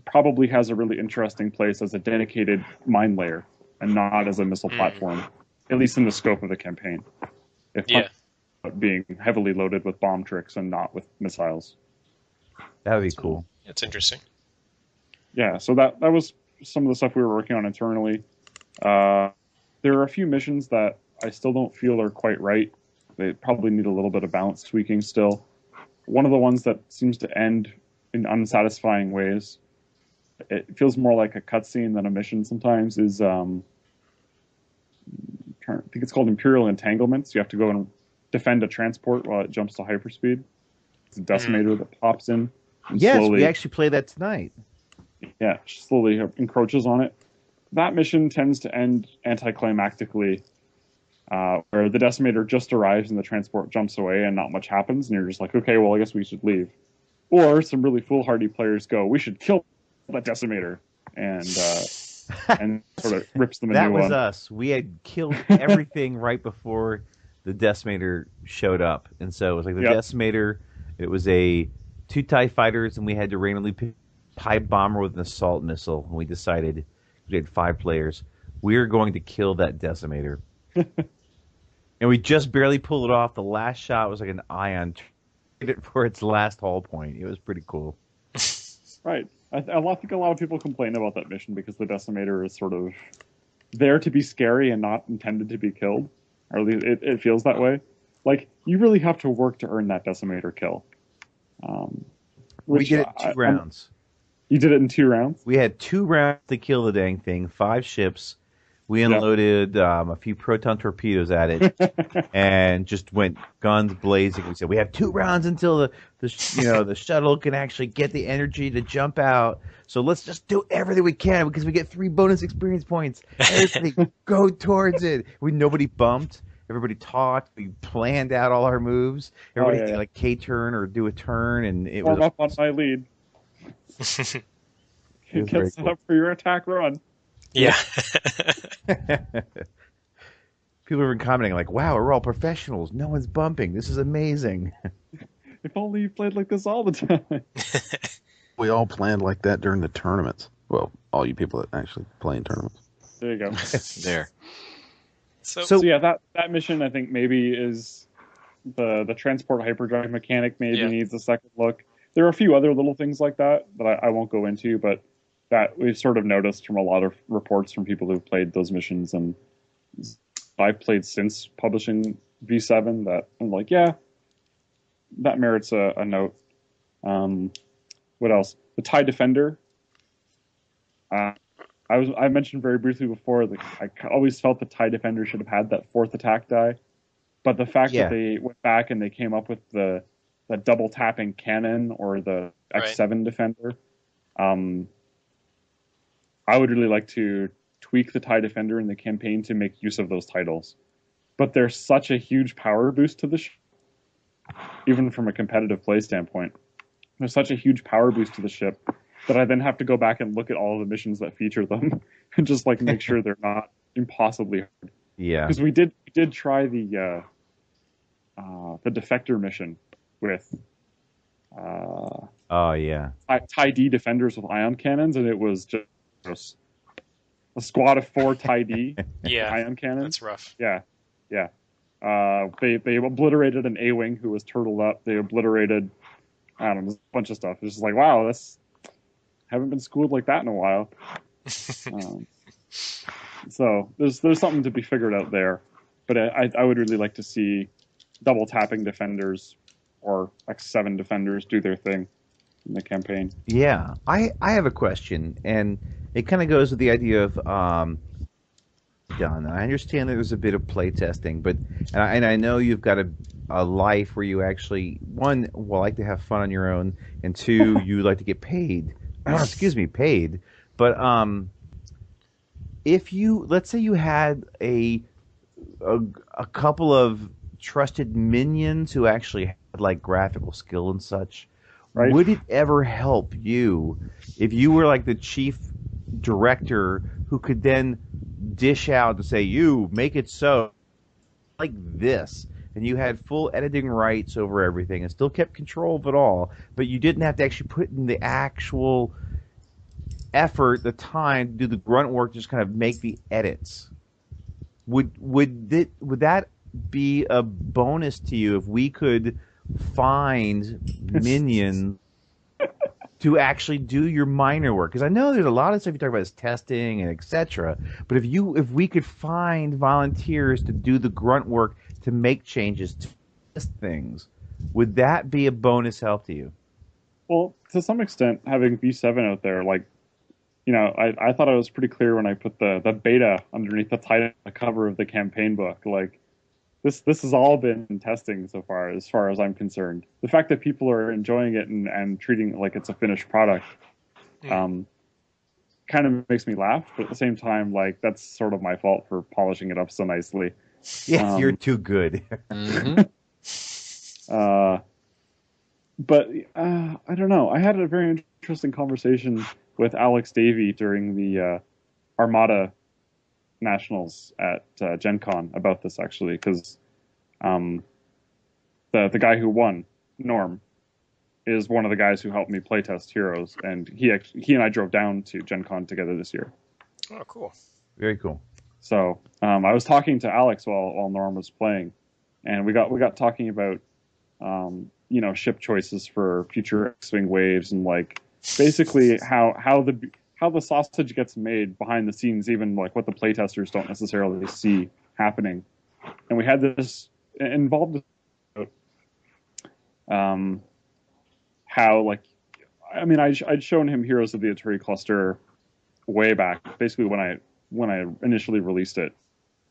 Q: probably has a really interesting place as a dedicated mine layer and not as a missile platform, at least in the scope of the campaign. Being heavily loaded with bomb tricks and not with missiles.
M: That would be cool.
N: That's interesting.
Q: Yeah, so that was some of the stuff we were working on internally. There are a few missions that I still don't feel are quite right. They probably need a little bit of balance tweaking still. One of the ones that seems to end in unsatisfying ways, it feels more like a cutscene than a mission sometimes, is I think it's called Imperial Entanglements. You have to go and defend a transport while it jumps to hyperspeed. It's a decimator that pops in.
M: Yes, we actually play that tonight.
Q: Yeah, slowly encroaches on it. That mission tends to end anticlimactically, where the decimator just arrives and the transport jumps away and not much happens, and you're just like, okay, well, I guess we should leave. Or some really foolhardy players go, we should kill that decimator, and sort of rips them a new one.
M: That was us. We had killed everything right before the decimator showed up, and so it was like the decimator. It was a 2 TIE fighters, and we had to randomly pick a TIE bomber with an assault missile. And we decided, we had 5 players, we are going to kill that decimator. And we just barely pulled it off. The last shot was like an ion it for its last hull point. It was pretty cool.
Q: Right. I think a lot of people complain about that mission because the decimator is sort of there to be scary and not intended to be killed. Or at least it feels that way. Like, you really have to work to earn that decimator kill.
M: We did it in 2 rounds.
Q: You did it in 2 rounds?
M: We had 2 rounds to kill the dang thing, 5 ships. We unloaded a few proton torpedoes at it, and just went guns blazing. We said we have 2 rounds until the shuttle can actually get the energy to jump out. So let's just do everything we can because we get 3 bonus experience points. Everybody go towards it. Nobody bumped. Everybody talked. We planned out all our moves. Everybody had like K-turn or do a turn, and it was
Q: up on my lead. Get set up for your attack run.
N: Yeah.
M: People have been commenting like, wow, we're all professionals. No one's bumping. This is amazing.
Q: If only you played like this all the time.
P: We all planned like that during the tournaments. Well, all you people that actually play in tournaments.
Q: There you go.
O: There.
Q: So yeah, that mission I think maybe is the transport hyperdrive mechanic needs a second look. There are a few other little things like that I won't go into, but that we've sort of noticed from a lot of reports from people who've played those missions, and I've played since publishing V7 that I'm like, yeah, that merits a note. What else? The TIE Defender. I mentioned very briefly before that I always felt the TIE Defender should have had that 4th attack die, but the fact that they went back and they came up with the double tapping cannon or the X7 Defender, I would really like to tweak the TIE Defender in the campaign to make use of those titles. But there's such a huge power boost to the ship, even from a competitive play standpoint. There's such a huge power boost to the ship that I then have to go back and look at all the missions that feature them and just like make sure they're not impossibly hard.
M: Yeah.
Q: Because we did try the Defector mission with TIE D defenders with ion cannons, and it was just a squad of 4 TIE D ion cannons.
N: That's rough.
Q: Yeah. They obliterated an A-wing who was turtled up. They obliterated, I don't know, a bunch of stuff. It's just like, wow, haven't been schooled like that in a while. So there's something to be figured out there. But I would really like to see double tapping defenders or X7 defenders do their thing in the campaign.
M: Yeah, I have a question, and it kind of goes with the idea of done. I understand that there's a bit of play testing, but and I know you've got a life where you actually, one, like to have fun on your own, and two, you like to get paid. Paid. But if you, let's say you had a couple of trusted minions who actually had like graphical skill and such, right, would it ever help you if you were like the chief director who could then dish out to say, you make it so like this, and you had full editing rights over everything and still kept control of it all, but you didn't have to actually put in the actual effort, the time to do the grunt work, just kind of make the edits? Would that be a bonus to you if we could find minions to actually do your minor work? Because I know there's a lot of stuff you talk about is testing and etc. But if we could find volunteers to do the grunt work to make changes to test things, would that be a bonus help to you?
Q: Well, to some extent, having V7 out there, like, you know, I thought I was pretty clear when I put the beta underneath the title, the cover of the campaign book. Like, this has all been testing so far as I'm concerned. The fact that people are enjoying it and treating it like it's a finished product, kind of makes me laugh. But at the same time, like, that's sort of my fault for polishing it up so nicely.
M: Yes, you're too good.
Q: But I don't know. I had a very interesting conversation with Alex Davey during the Armada Nationals at Gen Con about this, actually, because the guy who won, Norm, is one of the guys who helped me playtest Heroes, and he and I drove down to Gen Con together this year.
N: Oh, cool.
M: Very cool.
Q: So I was talking to Alex while Norm was playing, and we got talking about ship choices for future X-Wing waves, and like basically how the sausage gets made behind the scenes, even like what the playtesters don't necessarily see happening. And we had this involved how, like, I mean, I'd shown him Heroes of the Aturi Cluster way back, basically when I initially released it,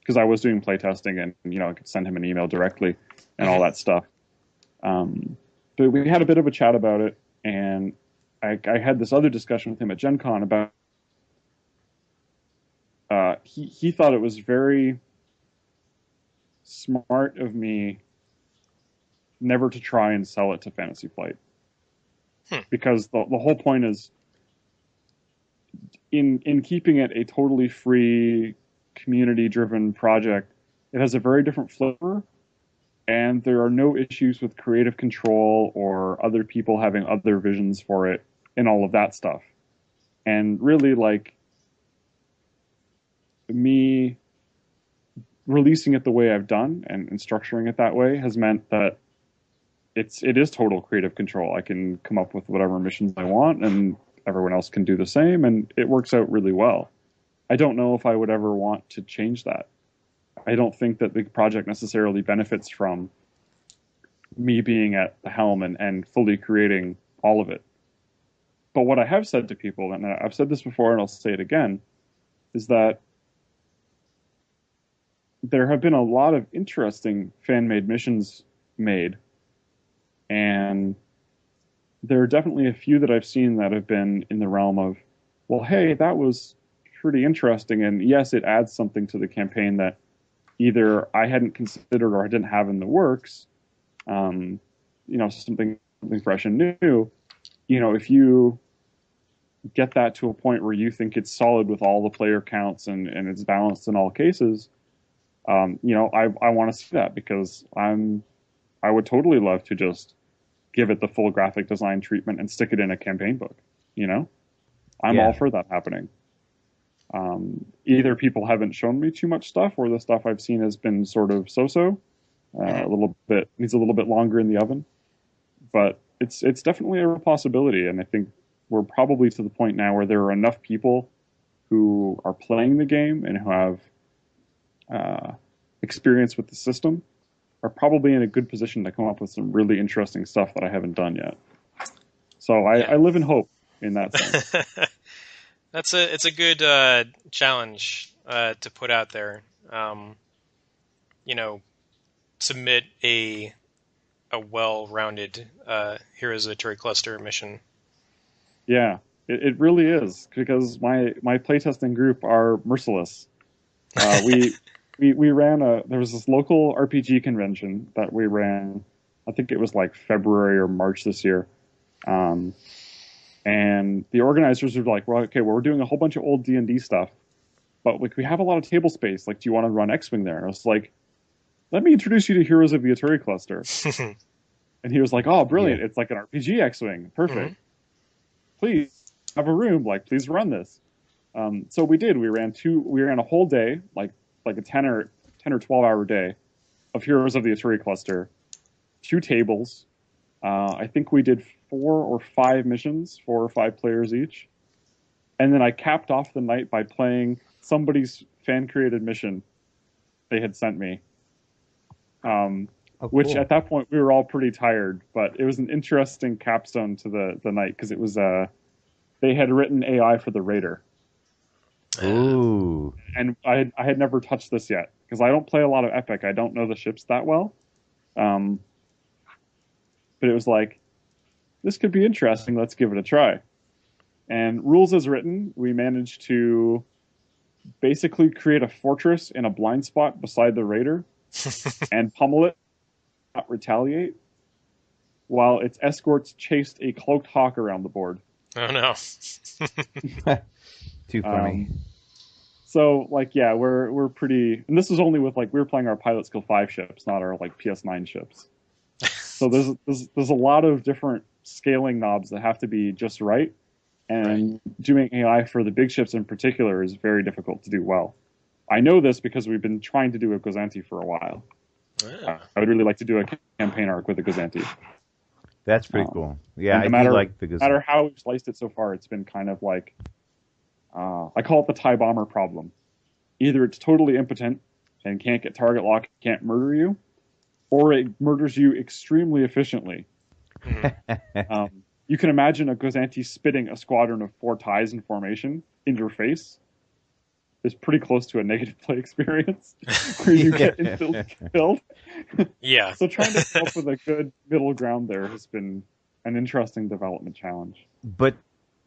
Q: because I was doing playtesting, and I could send him an email directly and all that stuff. But we had a bit of a chat about it, and I had this other discussion with him at Gen Con about he thought it was very smart of me never to try and sell it to Fantasy Flight. Because the whole point is in keeping it a totally free, community-driven project, it has a very different flavor, and there are no issues with creative control or other people having other visions for it and all of that stuff. And really, like, me releasing it the way I've done and structuring it that way has meant that it is total creative control. I can come up with whatever missions I want, and everyone else can do the same, and it works out really well. I don't know if I would ever want to change that. I don't think that the project necessarily benefits from me being at the helm and fully creating all of it. But what I have said to people, and I've said this before and I'll say it again, is that there have been a lot of interesting fan-made missions made, and there are definitely a few that I've seen that have been in the realm of, well, hey, that was pretty interesting. And yes, it adds something to the campaign that either I hadn't considered or I didn't have in the works. Something fresh and new. If you get that to a point where you think it's solid with all the player counts and it's balanced in all cases, I want to see that, because I would totally love to just give it the full graphic design treatment and stick it in a campaign book. I'm all for that happening. Either people haven't shown me too much stuff, or the stuff I've seen has been sort of so-so, needs a little bit longer in the oven. But it's definitely a possibility, and I think we're probably to the point now where there are enough people who are playing the game and who have experience with the system are probably in a good position to come up with some really interesting stuff that I haven't done yet. So I live in hope in that sense.
N: It's a good challenge to put out there. Submit a well-rounded Heroes of Aturi Cluster mission.
Q: Yeah, it really is, because my playtesting group are merciless. We ran there was this local RPG convention that we ran. I think it was like February or March this year. And the organizers were like, well, we're doing a whole bunch of old D&D stuff, but we have a lot of table space. Like, do you want to run X-Wing there? And I was like, let me introduce you to Heroes of the Aturi Cluster. And he was like, oh, brilliant. Yeah. It's like an RPG X-Wing. Perfect. Mm-hmm. Please have a room. Like, please run this. So we did. We ran a whole day, like a 10 or 12 hour day of Heroes of the Aturi Cluster, 2 tables. I think we did 4 or 5 missions, 4 or 5 players each. And then I capped off the night by playing somebody's fan-created mission they had sent me. Which at that point we were all pretty tired, but it was an interesting capstone to the night, because it was they had written AI for the Raider.
M: Ooh.
Q: And I had never touched this yet, because I don't play a lot of Epic. I don't know the ships that well. But it was like, this could be interesting. Let's give it a try. And rules as written, we managed to basically create a fortress in a blind spot beside the Raider and pummel it, not retaliate, while its escorts chased a cloaked hawk around the board.
N: Oh, no.
M: Too funny.
Q: So, we're pretty... And this was only with, we were playing our Pilot Skill 5 ships, not our, PS9 ships. So there's a lot of different scaling knobs that have to be just right. And doing AI for the big ships in particular is very difficult to do well. I know this because we've been trying to do a Gozanti for a while. Yeah. I would really like to do a campaign arc with a Gozanti.
M: That's pretty cool. Yeah,
Q: no matter how we've sliced it so far, it's been kind of like... I call it the TIE Bomber problem. Either it's totally impotent and can't get target lock, can't murder you, or it murders you extremely efficiently. Mm-hmm. You can imagine a Gozanti spitting a squadron of 4 TIEs in formation in your face. It's pretty close to a negative play experience where you get instantly killed.
N: Yeah.
Q: So trying to come up with a good middle ground there has been an interesting development challenge.
M: But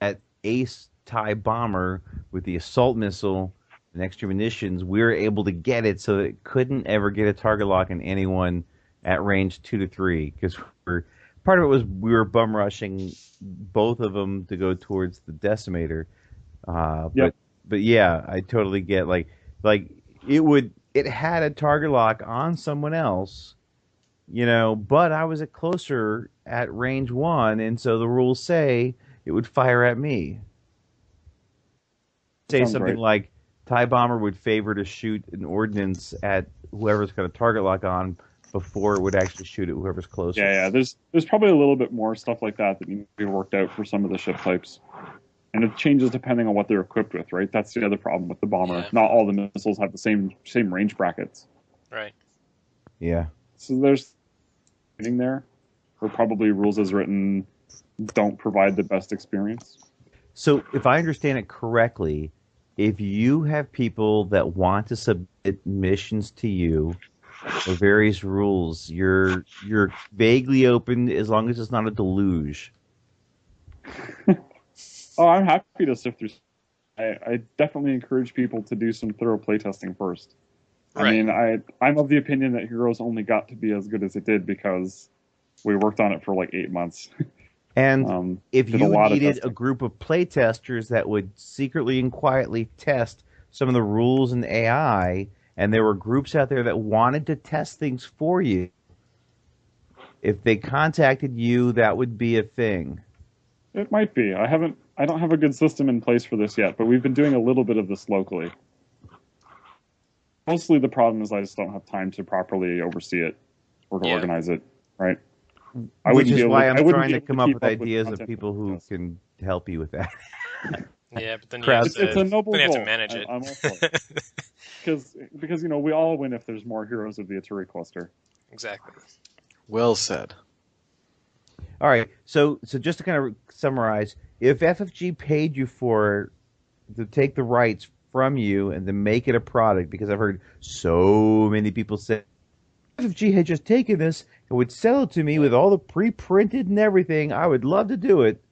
M: at Ace TIE Bomber with the assault missile and extra munitions, we were able to get it so that it couldn't ever get a target lock on anyone at range 2 to 3, because part of it was we were bum rushing both of them to go towards the decimator. But yeah, I totally get it had a target lock on someone else, but I was closer at range 1, and so the rules say it would fire at me. Say
Q: Sounds
M: something
Q: right.
M: like TIE Bomber would favor to shoot an ordnance at whoever's got a target lock on before it would actually shoot at whoever's closer.
Q: Yeah. There's probably a little bit more stuff like that needs to be worked out for some of the ship types. And it changes depending on what they're equipped with, right? That's the other problem with the bomber. Yeah. Not all the missiles have the same range brackets.
N: Right.
M: Yeah.
Q: So there's there, or probably rules as written don't provide the best experience.
M: So if I understand it correctly, if you have people that want to submit missions to you or various rules, you're vaguely open as long as it's not a deluge.
Q: Oh, I'm happy to sift through I definitely encourage people to do some thorough playtesting first.
N: Right.
Q: I mean, I'm of the opinion that Heroes only got to be as good as it did because we worked on it for like 8 months.
M: And if you needed a group of playtesters that would secretly and quietly test some of the rules in AI, and there were groups out there that wanted to test things for you, if they contacted you, that would be a thing.
Q: It might be. I don't have a good system in place for this yet, but we've been doing a little bit of this locally. Mostly the problem is I just don't have time to properly oversee it or to organize it, right?
M: Which is why I'm trying to come up with ideas of people who can help you with that.
N: Yeah, but then you have to manage it.
Q: I'm all for it. Because we all win if there's more heroes of the Aturi Cluster.
N: Exactly.
O: Well said.
M: All right, so just to kind of summarize, if FFG paid you to take the rights from you and to make it a product, because I've heard so many people say, FFG had just taken this and would sell it to me with all the pre-printed and everything, I would love to do it,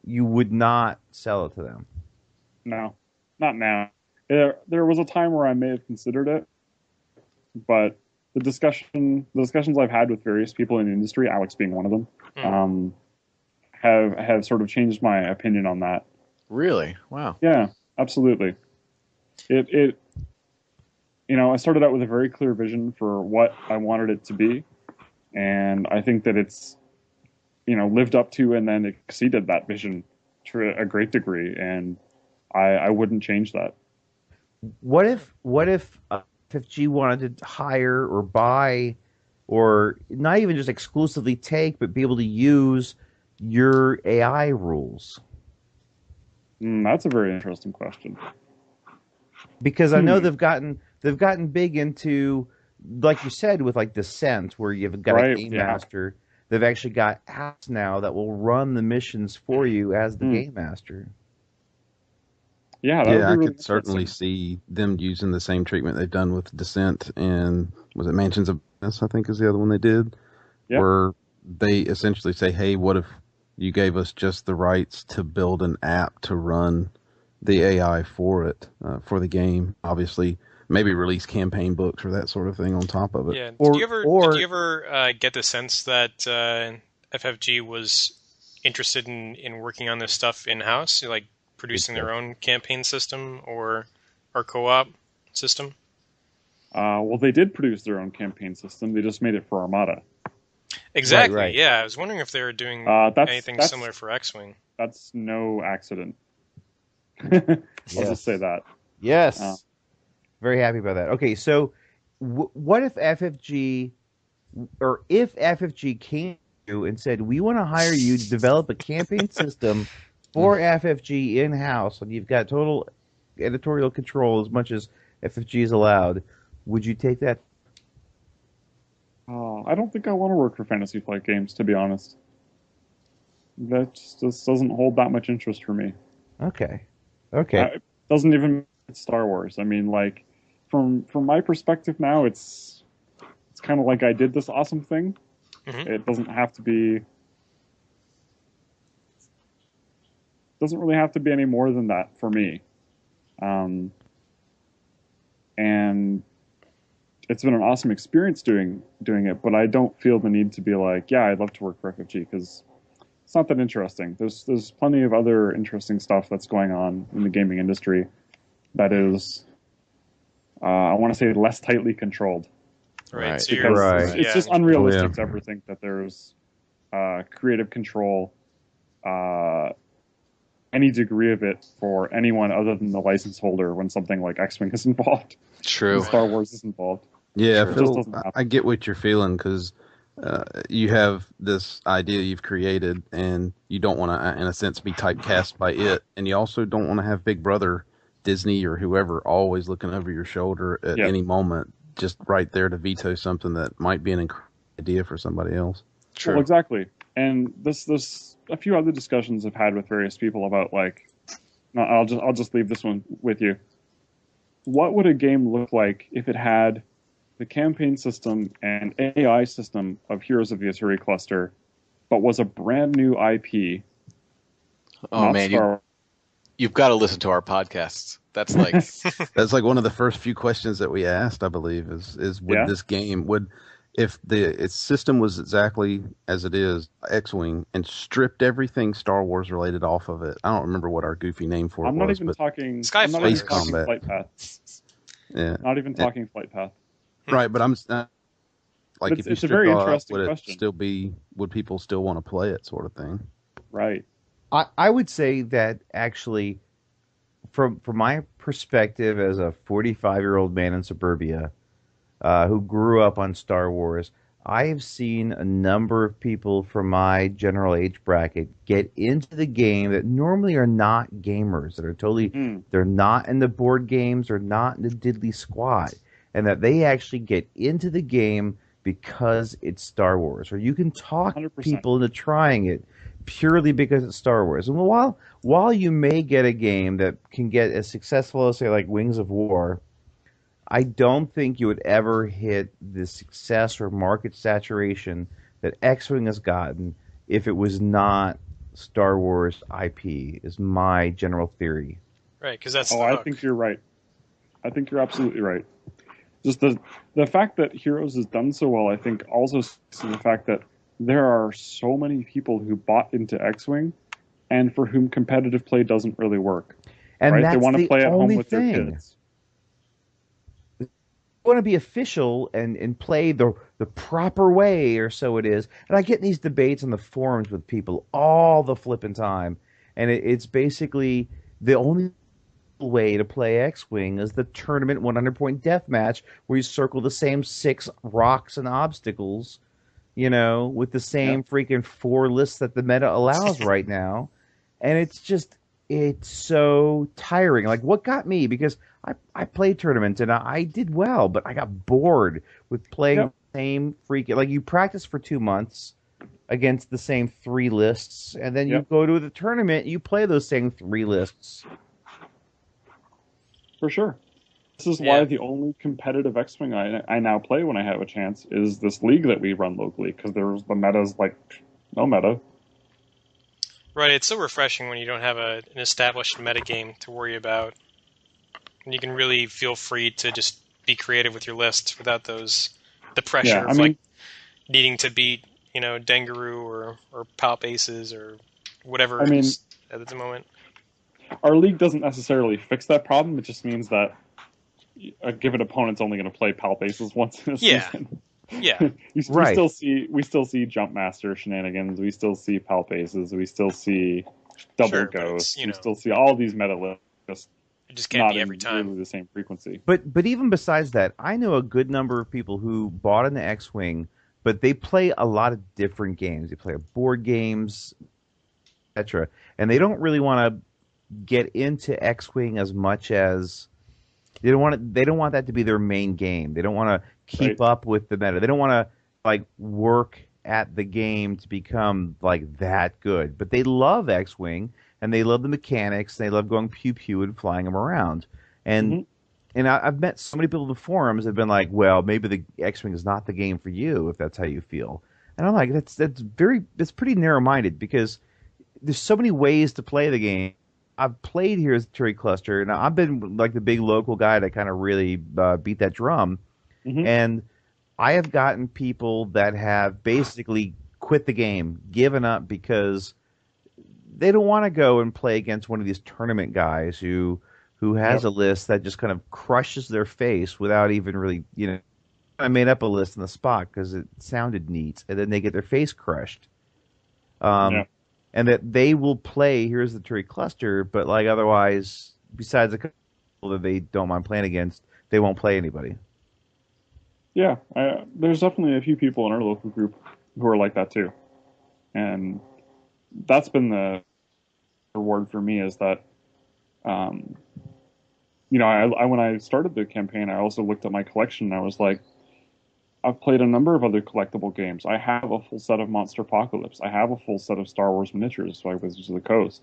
M: you would not sell it to them.
Q: No, not now. There was a time where I may have considered it, but the discussions I've had with various people in the industry, Alex being one of them, have sort of changed my opinion on that.
O: Really? Wow.
Q: Yeah, absolutely. I started out with a very clear vision for what I wanted it to be, and I think that it's, lived up to and then exceeded that vision to a great degree, and I wouldn't change that.
M: What if FFG wanted to hire or buy, or not even just exclusively take, but be able to use your AI rules?
Q: That's a very interesting question.
M: Because I know they've gotten big into, like you said, with like Descent, where you've got a game master. They've actually got apps now that will run the missions for you as the game master.
Q: Yeah,
P: I could certainly see them using the same treatment they've done with Descent and was it Mansions of Madness, I think is the other one they did, where they essentially say, hey, what if you gave us just the rights to build an app to run the AI for it, for the game, obviously. Maybe release campaign books or that sort of thing on top of it.
N: Yeah. Did you ever get the sense that FFG was interested in working on this stuff in-house, like producing their own campaign system or co-op system?
Q: Well, they did produce their own campaign system. They just made it for Armada.
N: Exactly.
M: Right.
N: Yeah, I was wondering if they were doing anything similar for X-Wing.
Q: That's no accident. I'll just say that.
M: Yes. Very happy about that. Okay, so what if FFG came to you and said, we want to hire you to develop a campaign system for FFG in-house, and you've got total editorial control as much as FFG is allowed, would you take that?
Q: I don't think I want to work for Fantasy Flight Games, to be honest. That just doesn't hold that much interest for me.
M: Okay. It
Q: doesn't even Star Wars. I mean, like, from my perspective now, it's kind of like I did this awesome thing. Mm-hmm. It doesn't really have to be any more than that for me. And it's been an awesome experience doing it, but I don't feel the need to be like, yeah, I'd love to work for FFG, because it's not that interesting. There's plenty of other interesting stuff that's going on in the gaming industry that is, I want to say, less tightly controlled.
N: Right. So
Q: it's just unrealistic to ever think that there's creative control, any degree of it, for anyone other than the license holder when something like X-Wing is involved.
O: True.
Q: Star Wars is involved.
P: Yeah, I get what you're feeling, because you have this idea you've created, and you don't want to, in a sense, be typecast by it, and you also don't want to have Big Brother, Disney, or whoever always looking over your shoulder at any moment, just right there to veto something that might be an incredible idea for somebody else.
Q: True. Well, exactly. And there's a few other discussions I've had with various people about, like, I'll just leave this one with you. What would a game look like if it had the campaign system and AI system of Heroes of the Aturi Cluster, but was a brand new IP?
O: Oh man, You've got to listen to our podcasts. That's like
P: that's like one of the first few questions that we asked, I believe, is would this game if its system was exactly as it is, X-Wing, and stripped everything Star Wars related off of it. I don't remember what our goofy name for it was.
Q: I'm not even talking
P: Space combat.
Q: Flight path.
P: Yeah.
Q: Not even talking flight path.
P: Right, but I'm like, if
Q: it's
P: you
Q: a very
P: all
Q: interesting
P: out,
Q: question.
P: Would people still want to play it, sort of thing?
Q: Right.
M: I would say that actually, from my perspective as a 45-year-old man in suburbia who grew up on Star Wars, I have seen a number of people from my general age bracket get into the game that normally are not gamers, that are totally, they're not in the board games or not in the diddly squat, and that they actually get into the game because it's Star Wars, or you can talk
Q: 100%.
M: people into trying it purely because it's Star Wars. And while you may get a game that can get as successful as, say, like Wings of War, I don't think you would ever hit the success or market saturation that X-Wing has gotten if it was not Star Wars IP, is my general theory.
N: Right, because that's
Q: I think you're right. I think you're absolutely right. Just the fact that Heroes has done so well, I think, also speaks to the fact that there are so many people who bought into X-Wing and for whom competitive play doesn't really work.
M: And
Q: right?
M: that's
Q: They want to play at home with
M: thing.
Q: their kids.
M: You want to be official and play the proper way, or so it is. And I get in these debates on the forums with people all the flipping time, and it's basically the only way to play X-Wing is the tournament 100-point deathmatch, where you circle the same 6 rocks and obstacles, with the same freaking 4 lists that the meta allows right now. And it's so tiring. Like, what got me, because I played tournaments and I did well, but I got bored with playing the same freaking, like, you practice for 2 months against the same 3 lists, and then you go to the tournament, you play those same 3 lists.
Q: For sure. This is why the only competitive X-Wing I now play when I have a chance is this league that we run locally, because the meta's like no meta.
N: Right, it's so refreshing when you don't have an established metagame to worry about. And you can really feel free to just be creative with your list without the pressure of like needing to beat, Dengaroo or Palp Aces or whatever is at the moment.
Q: Our league doesn't necessarily fix that problem. It just means that a given opponent's only going to play Palp Aces once in a season.
N: Yeah.
Q: We still see Jump Master shenanigans. We still see Palp Aces. We still see Double Ghosts. We still see all these meta lists.
N: It just can't be every time.
Q: Really the same frequency.
M: But even besides that, I know a good number of people who bought into X-Wing, but they play a lot of different games. They play board games, etc. And they don't really want to get into X-Wing as much as they don't want that to be their main game. They don't want to keep up with the meta. They don't want to like work at the game to become like that good. But they love X-Wing and they love the mechanics. And they love going pew pew and flying them around. And I've met so many people in the forums that have been like, well, maybe the X-Wing is not the game for you if that's how you feel. And I'm like, that's pretty narrow-minded, because there's so many ways to play the game. I've played here as Aturi Cluster, and I've been like the big local guy to kind of really beat that drum. And I have gotten people that have basically quit the game, given up, because they don't want to go and play against one of these tournament guys who has a list that just kind of crushes their face without even really, I made up a list on the spot because it sounded neat, and then they get their face crushed. And that they will play, here's the Aturi Cluster, but like otherwise, besides a couple that they don't mind playing against, they won't play anybody.
Q: Yeah, there's definitely a few people in our local group who are like that too. And that's been the reward for me, is that, when I started the campaign, I also looked at my collection and I was like, I've played a number of other collectible games. I have a full set of Monster Apocalypse. I have a full set of Star Wars miniatures, like Wizards of the Coast.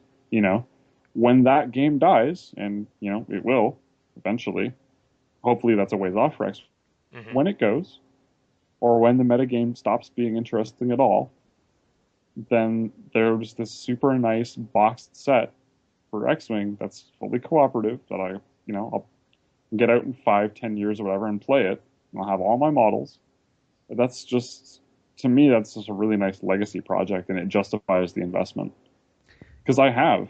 Q: When that game dies, and, it will eventually, hopefully that's a ways off for X. When it goes, or when the metagame stops being interesting at all, then there's this super nice boxed set for X-Wing that's fully cooperative, that I'll get out in 5-10 years or whatever and play it, and I'll have all my models. But that's just, to me, that's just a really nice legacy project, and it justifies the investment. Because I have,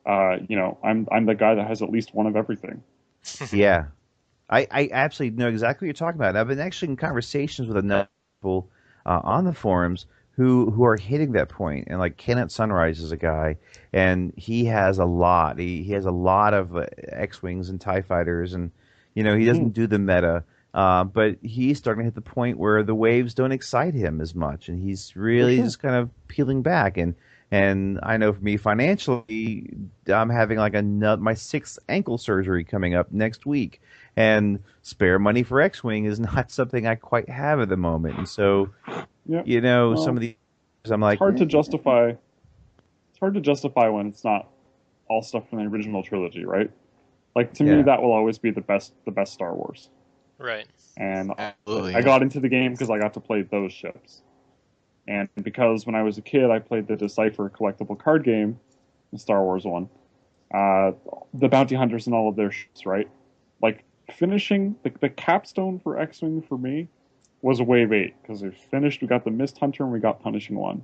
Q: I'm the guy that has at least one of everything.
M: Yeah. I absolutely know exactly what you're talking about. I've been actually in conversations with a number of people on the forums who are hitting that point. And like Kenneth Sunrise is a guy, and he has a lot. He has a lot of X-Wings and TIE Fighters, and he doesn't do the meta. But he's starting to hit the point where the waves don't excite him as much, and he's really just kind of peeling back. And I know for me financially, I'm having like my 6th ankle surgery coming up next week, and spare money for X-Wing is not something I quite have at the moment. And so, some of these, I'm like,
Q: it's hard to justify. It's hard to justify when it's not all stuff from the original trilogy, right? Like to me, that will always be the best Star Wars.
N: Right.
Q: And I got into the game because I got to play those ships. And because when I was a kid, I played the Decipher collectible card game, the Star Wars one, the bounty hunters and all of their ships, right? Like, finishing the capstone for X-Wing for me was Wave 8, because we finished, we got the Mist Hunter, and we got Punishing One.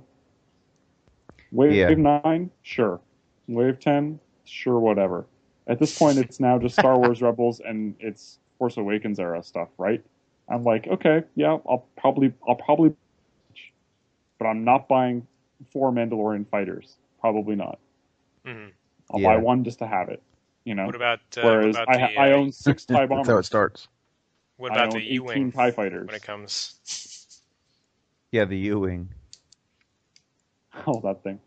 Q: Wave 9, sure. Wave 10, sure, whatever. At this point, it's now just Star Wars Rebels, and it's Force Awakens era stuff, right? I'm like, okay, yeah, I'll probably, but I'm not buying 4 Mandalorian fighters. Probably not.
N: Mm-hmm.
Q: I'll buy one just to have it.
N: What about?
Q: Whereas I own 6 TIE bombers.
P: That's how it starts.
N: What about the
Q: 18
N: U-wing
Q: TIE fighters
N: when it comes?
M: Yeah, the U-wing.
Q: Oh, that thing.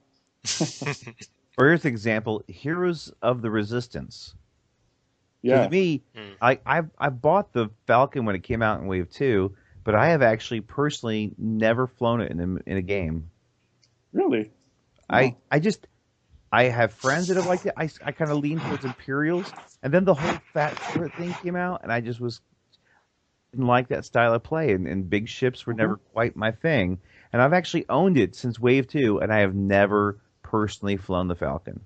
M: Or here's an example: Heroes of the Resistance.
Q: Yeah.
M: To me, I bought the Falcon when it came out in Wave 2, but I have actually personally never flown it in a game.
Q: Really?
M: I have friends that have liked it. I kind of lean towards Imperials, and then the whole fat turret thing came out, and I just didn't like that style of play, and big ships were never quite my thing. And I've actually owned it since Wave 2, and I have never personally flown the Falcon.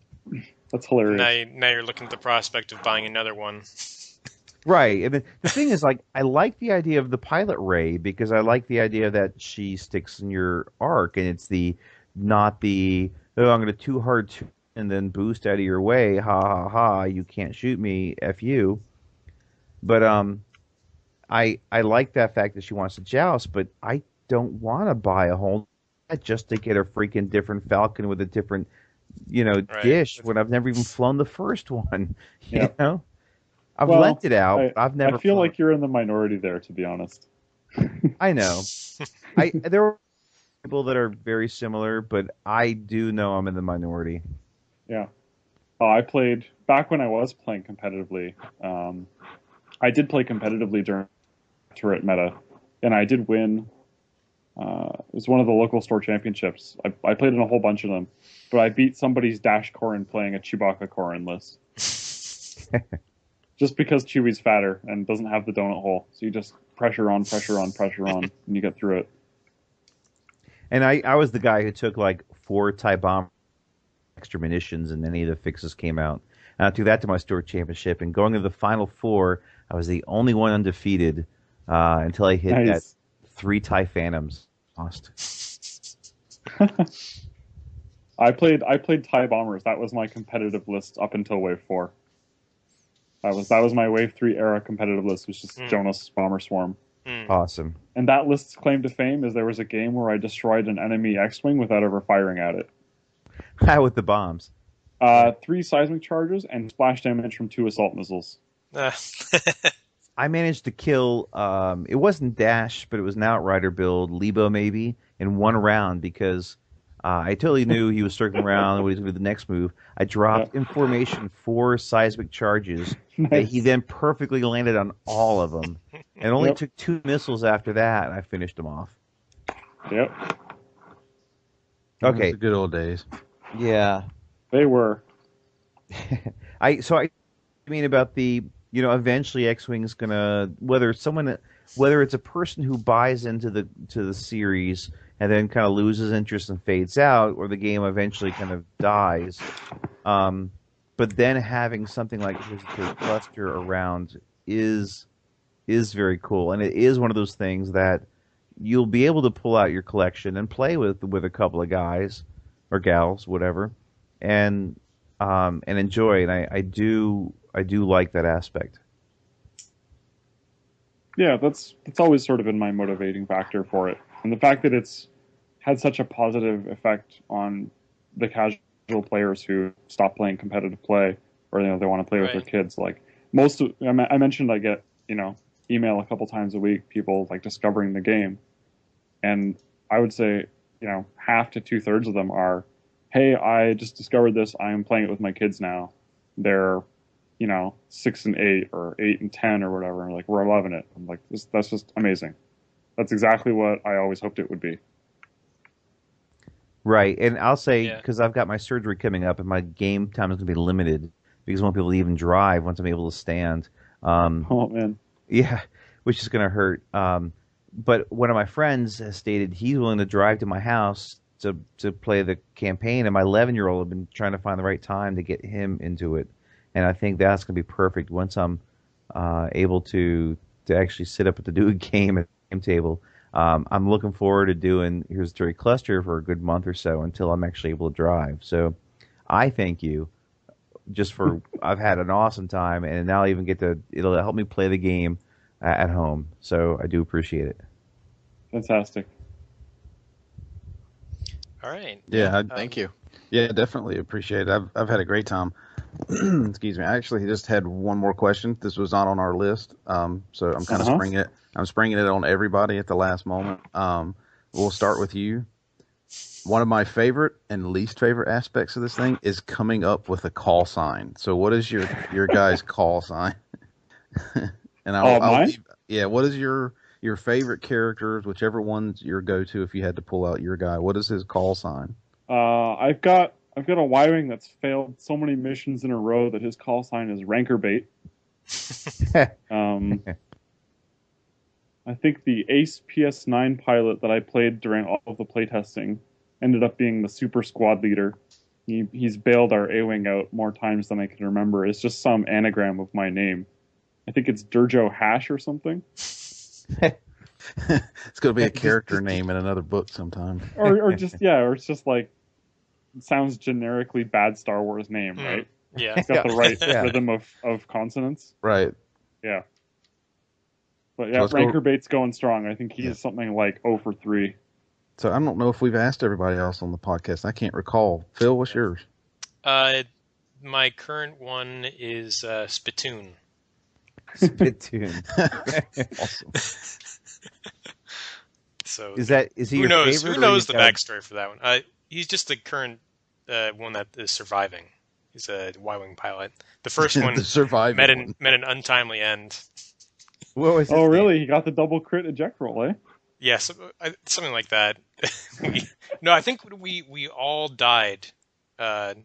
Q: That's hilarious.
N: Now you're looking at the prospect of buying another one.
M: Right. And the thing is, like, I like the idea of the pilot Rey, because I like the idea that she sticks in your arc, and it's not the, oh, I'm going to too hard to and then boost out of your way, ha ha ha, you can't shoot me, F you. But I like that fact that she wants to joust, but I don't want to buy a whole just to get a freaking different Falcon with a different, dish when I've never even flown the first one. You know? I've lent it out. I've never.
Q: I feel like you're in the minority there, to be honest.
M: I know. There are people that are very similar, but I do know I'm in the minority.
Q: Yeah. I played back when I was playing competitively. I did play competitively during turret meta, and I did win. It was one of the local store championships. I played in a whole bunch of them, but I beat somebody's Dash Corrin playing a Chewbacca Corrin list. Just because Chewie's fatter and doesn't have the donut hole. So you just pressure on, and you get through it.
M: And I was the guy who took like 4 TIE bomb extra munitions, and any of the fixes came out. And I took that to my store championship, and going to the final 4, I was the only one undefeated until I hit that 3 TIE Phantoms. Lost.
Q: I played TIE bombers. That was my competitive list up until Wave 4. That was my Wave 3 era competitive list, which is Jonas Bomber Swarm.
M: Awesome.
Q: And that list's claim to fame is there was a game where I destroyed an enemy X-Wing without ever firing at it.
M: How with the bombs?
Q: 3 seismic charges and splash damage from 2 assault missiles.
M: I managed to kill, it wasn't Dash, but it was an Outrider build, Lebo maybe, in 1 round because I totally knew he was circling around and what he was going to do the next move. I dropped in formation 4 seismic charges that he then perfectly landed on all of them. And only took 2 missiles after that, and I finished him off.
Q: Yep.
M: Okay.
P: The good old days.
M: Yeah.
Q: They were.
M: I mean about the, eventually X-Wing's gonna, whether it's a person who buys into the series and then kind of loses interest and fades out, or the game eventually kind of dies. but then having something like Aturi Cluster around is very cool, and it is one of those things that you'll be able to pull out your collection and play with a couple of guys or gals, whatever, and enjoy. And I do like that aspect.
Q: Yeah, that's always sort of been my motivating factor for it, and the fact that it's had such a positive effect on the casual players who stop playing competitive play, or they want to play with their kids. Like I mentioned, I get email a couple times a week, people like discovering the game, and I would say half to 2/3 of them are, hey, I just discovered this, I'm playing it with my kids now. They're 6 and 8 or 8 and 10 or whatever, and like we're loving it. I'm like, that's just amazing. That's exactly what I always hoped it would be.
M: Right, and I'll say, because I've got my surgery coming up and my game time is going to be limited because I won't be able to even drive once I'm able to stand.
Q: Oh, man.
M: Yeah, which is going to hurt. But one of my friends has stated he's willing to drive to my house to play the campaign, and my 11-year-old have been trying to find the right time to get him into it. And I think that's going to be perfect once I'm able to actually sit up at the new game at the game table. I'm looking forward to doing Here's Aturi Cluster for a good month or so until I'm actually able to drive. So I thank you just for I've had an awesome time, and now I even it'll help me play the game at home. So I do appreciate it.
Q: Fantastic.
N: All right.
P: Yeah,
O: thank you.
P: Yeah, definitely appreciate it. I've had a great time. Excuse me. I actually just had one more question. This was not on our list, so I'm kind of springing it. I'm springing it on everybody at the last moment. We'll start with you. One of my favorite and least favorite aspects of this thing is coming up with a call sign. So, what is your guys' call sign? And
Q: mine?
P: What is your favorite characters, whichever one's your go-to if you had to pull out your guy? What is his call sign?
Q: I've got a Y-wing that's failed so many missions in a row that his call sign is Ranker Bait. I think the Ace PS9 pilot that I played during all of the playtesting ended up being the super squad leader. He's bailed our A-Wing out more times than I can remember. It's just some anagram of my name. I think it's Durjo Hash or something.
P: It's going to be a character name in another book sometime.
Q: or it's just like, it sounds generically bad Star Wars name, right?
N: Yeah.
Q: It's got the right rhythm of consonants.
P: Right.
Q: Yeah. But yeah, so Ranker Bait's going strong. I think he's something like 0 for 3.
P: So I don't know if we've asked everybody else on the podcast. I can't recall. Phil, what's yours?
N: My current one is Spittoon.
M: Spittoon.
N: Awesome. So
M: is he
N: who
M: your
N: knows?
M: favorite?
N: Who knows the backstory for that one? He's just the current one that is surviving. He's a Y-wing pilot. The first one met an untimely end.
M: What was
Q: really? He got the double crit eject roll, eh?
N: Yeah, something like that. I think we all died on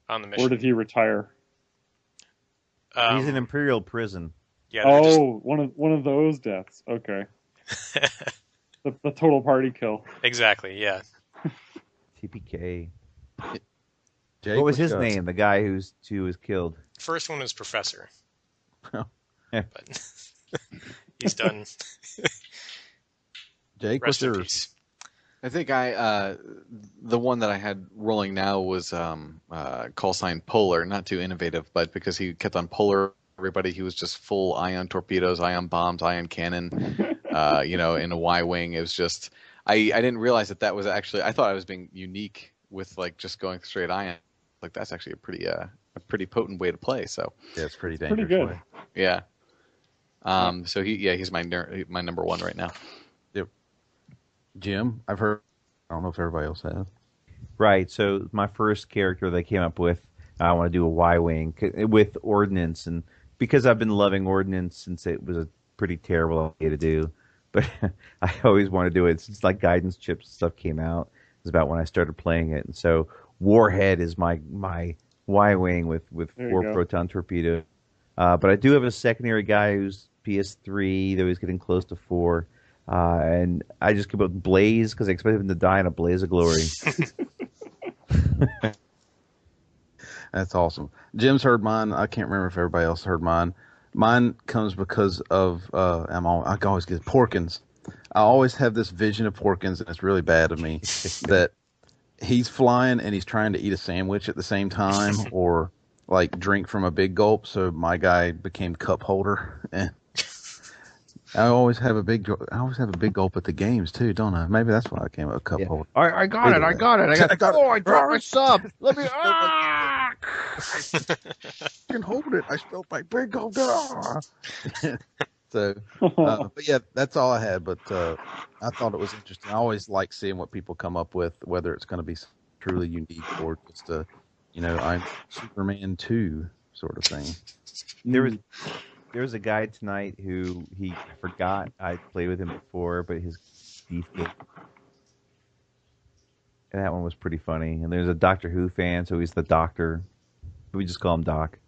N: the mission.
Q: Or did he retire?
M: He's in Imperial prison.
N: Yeah.
Q: One of those deaths. Okay. the total party kill.
N: Exactly. Yeah.
M: TPK.
P: Jake,
M: what was his name? The guy who was killed.
N: First one was Professor.
M: Yeah.
N: But he's done.
P: Jake, what's yours?
O: I think the one that I had rolling now was call sign Polar. Not too innovative, but because he kept on Polar everybody, he was just full ion torpedoes, ion bombs, ion cannon. In a Y-wing, it was just I didn't realize that was actually, I thought I was being unique with like just going straight ion. Like that's actually a pretty potent way to play. So
P: yeah, it's pretty dangerous.
Q: Pretty good.
P: Way.
O: Yeah. So he's my number one right now.
P: Yep. Jim, I've heard. I don't know if everybody else has.
M: Right. So my first character they came up with, I want to do a Y-wing with Ordnance, and because I've been loving Ordnance since it was a pretty terrible idea to do, but I always want to do it since like guidance chips and stuff came out. It's about when I started playing it, and so Warhead is my Y-wing with 4 proton torpedoes. But I do have a secondary guy who's PS3, though he's getting close to 4. And I just came up with Blaze because I expected him to die in a blaze of glory.
P: That's awesome. Jim's heard mine. I can't remember if everybody else heard mine. Mine comes because of I always get Porkins. I always have this vision of Porkins, and it's really bad of me that he's flying and he's trying to eat a sandwich at the same time, or like drink from a big gulp. So my guy became cup holder, and I always have a big gulp at the games too, don't I? Maybe that's why I came up with cup holder.
I: I got it. I dropped my sub. Let me.
P: I can hold it. I spilled my big gulp. So, but yeah, that's all I had. But I thought it was interesting. I always like seeing what people come up with, whether it's going to be truly unique or just a, I'm Superman 2 sort of thing.
M: There was a guy tonight who he forgot I played with him before, but his beefcake. And that one was pretty funny. And there's a Doctor Who fan, so he's the Doctor. We just call him Doc.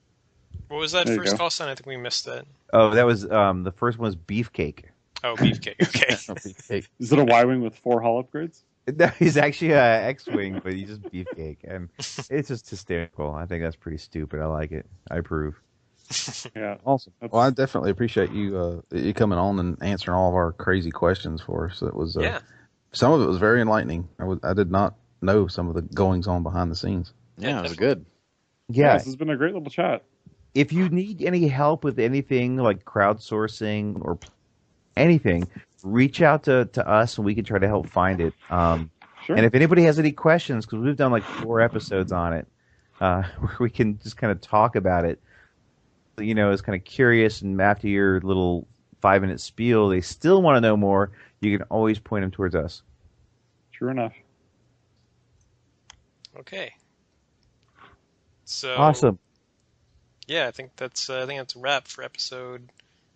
N: What was that first call sign? I think we missed that.
M: Oh, that was the first one was Beefcake.
N: Oh, Beefcake. Okay.
P: Beefcake.
Q: Is it a Y-wing with 4 hull upgrades?
M: No, he's actually an X-wing, but he's just Beefcake, and it's just hysterical. I think that's pretty stupid. I like it. I approve.
Q: Yeah,
P: awesome. Well, I definitely appreciate you coming on and answering all of our crazy questions for us. It was some of it was very enlightening. I did not know some of the goings on behind the scenes.
O: Yeah, it was good.
M: Yeah,
Q: this has been a great little chat.
M: If you need any help with anything like crowdsourcing or anything, reach out to us and we can try to help find it.
Q: Sure.
M: And if anybody has any questions, because we've done like 4 episodes on it, where we can just kind of talk about it, is kind of curious, and after your little 5-minute spiel, they still want to know more, you can always point them towards us.
Q: True enough.
N: Okay. So
M: awesome.
N: Yeah, I think that's a wrap for episode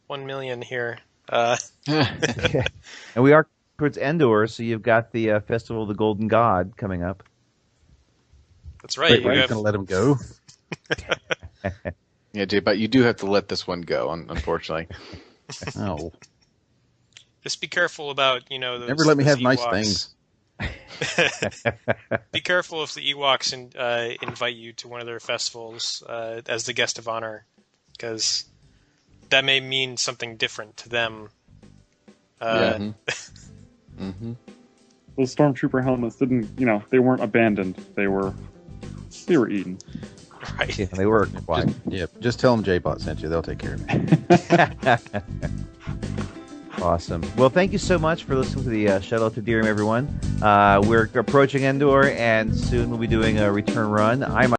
N: 1 million here.
M: And we are towards Endor, so you've got the Festival of the Golden God coming up.
N: That's right.
P: Wait, you're going to let him go?
O: Yeah, Jay, but you do have to let this one go, unfortunately.
P: Oh.
N: Just be careful about, those.
P: Never let me have
N: Ewoks.
P: Nice things.
N: Be careful if the Ewoks invite you to one of their festivals as the guest of honor, because that may mean something different to them.
Q: Those stormtrooper helmets didn't, they weren't abandoned. They were eaten.
N: Right.
M: Yeah, they were quiet.
P: Just tell them J-Bot sent you. They'll take care of it.
M: Awesome. Well, thank you so much for listening to the Shuttle Tydirium, everyone. We're approaching Endor, and soon we'll be doing a return run.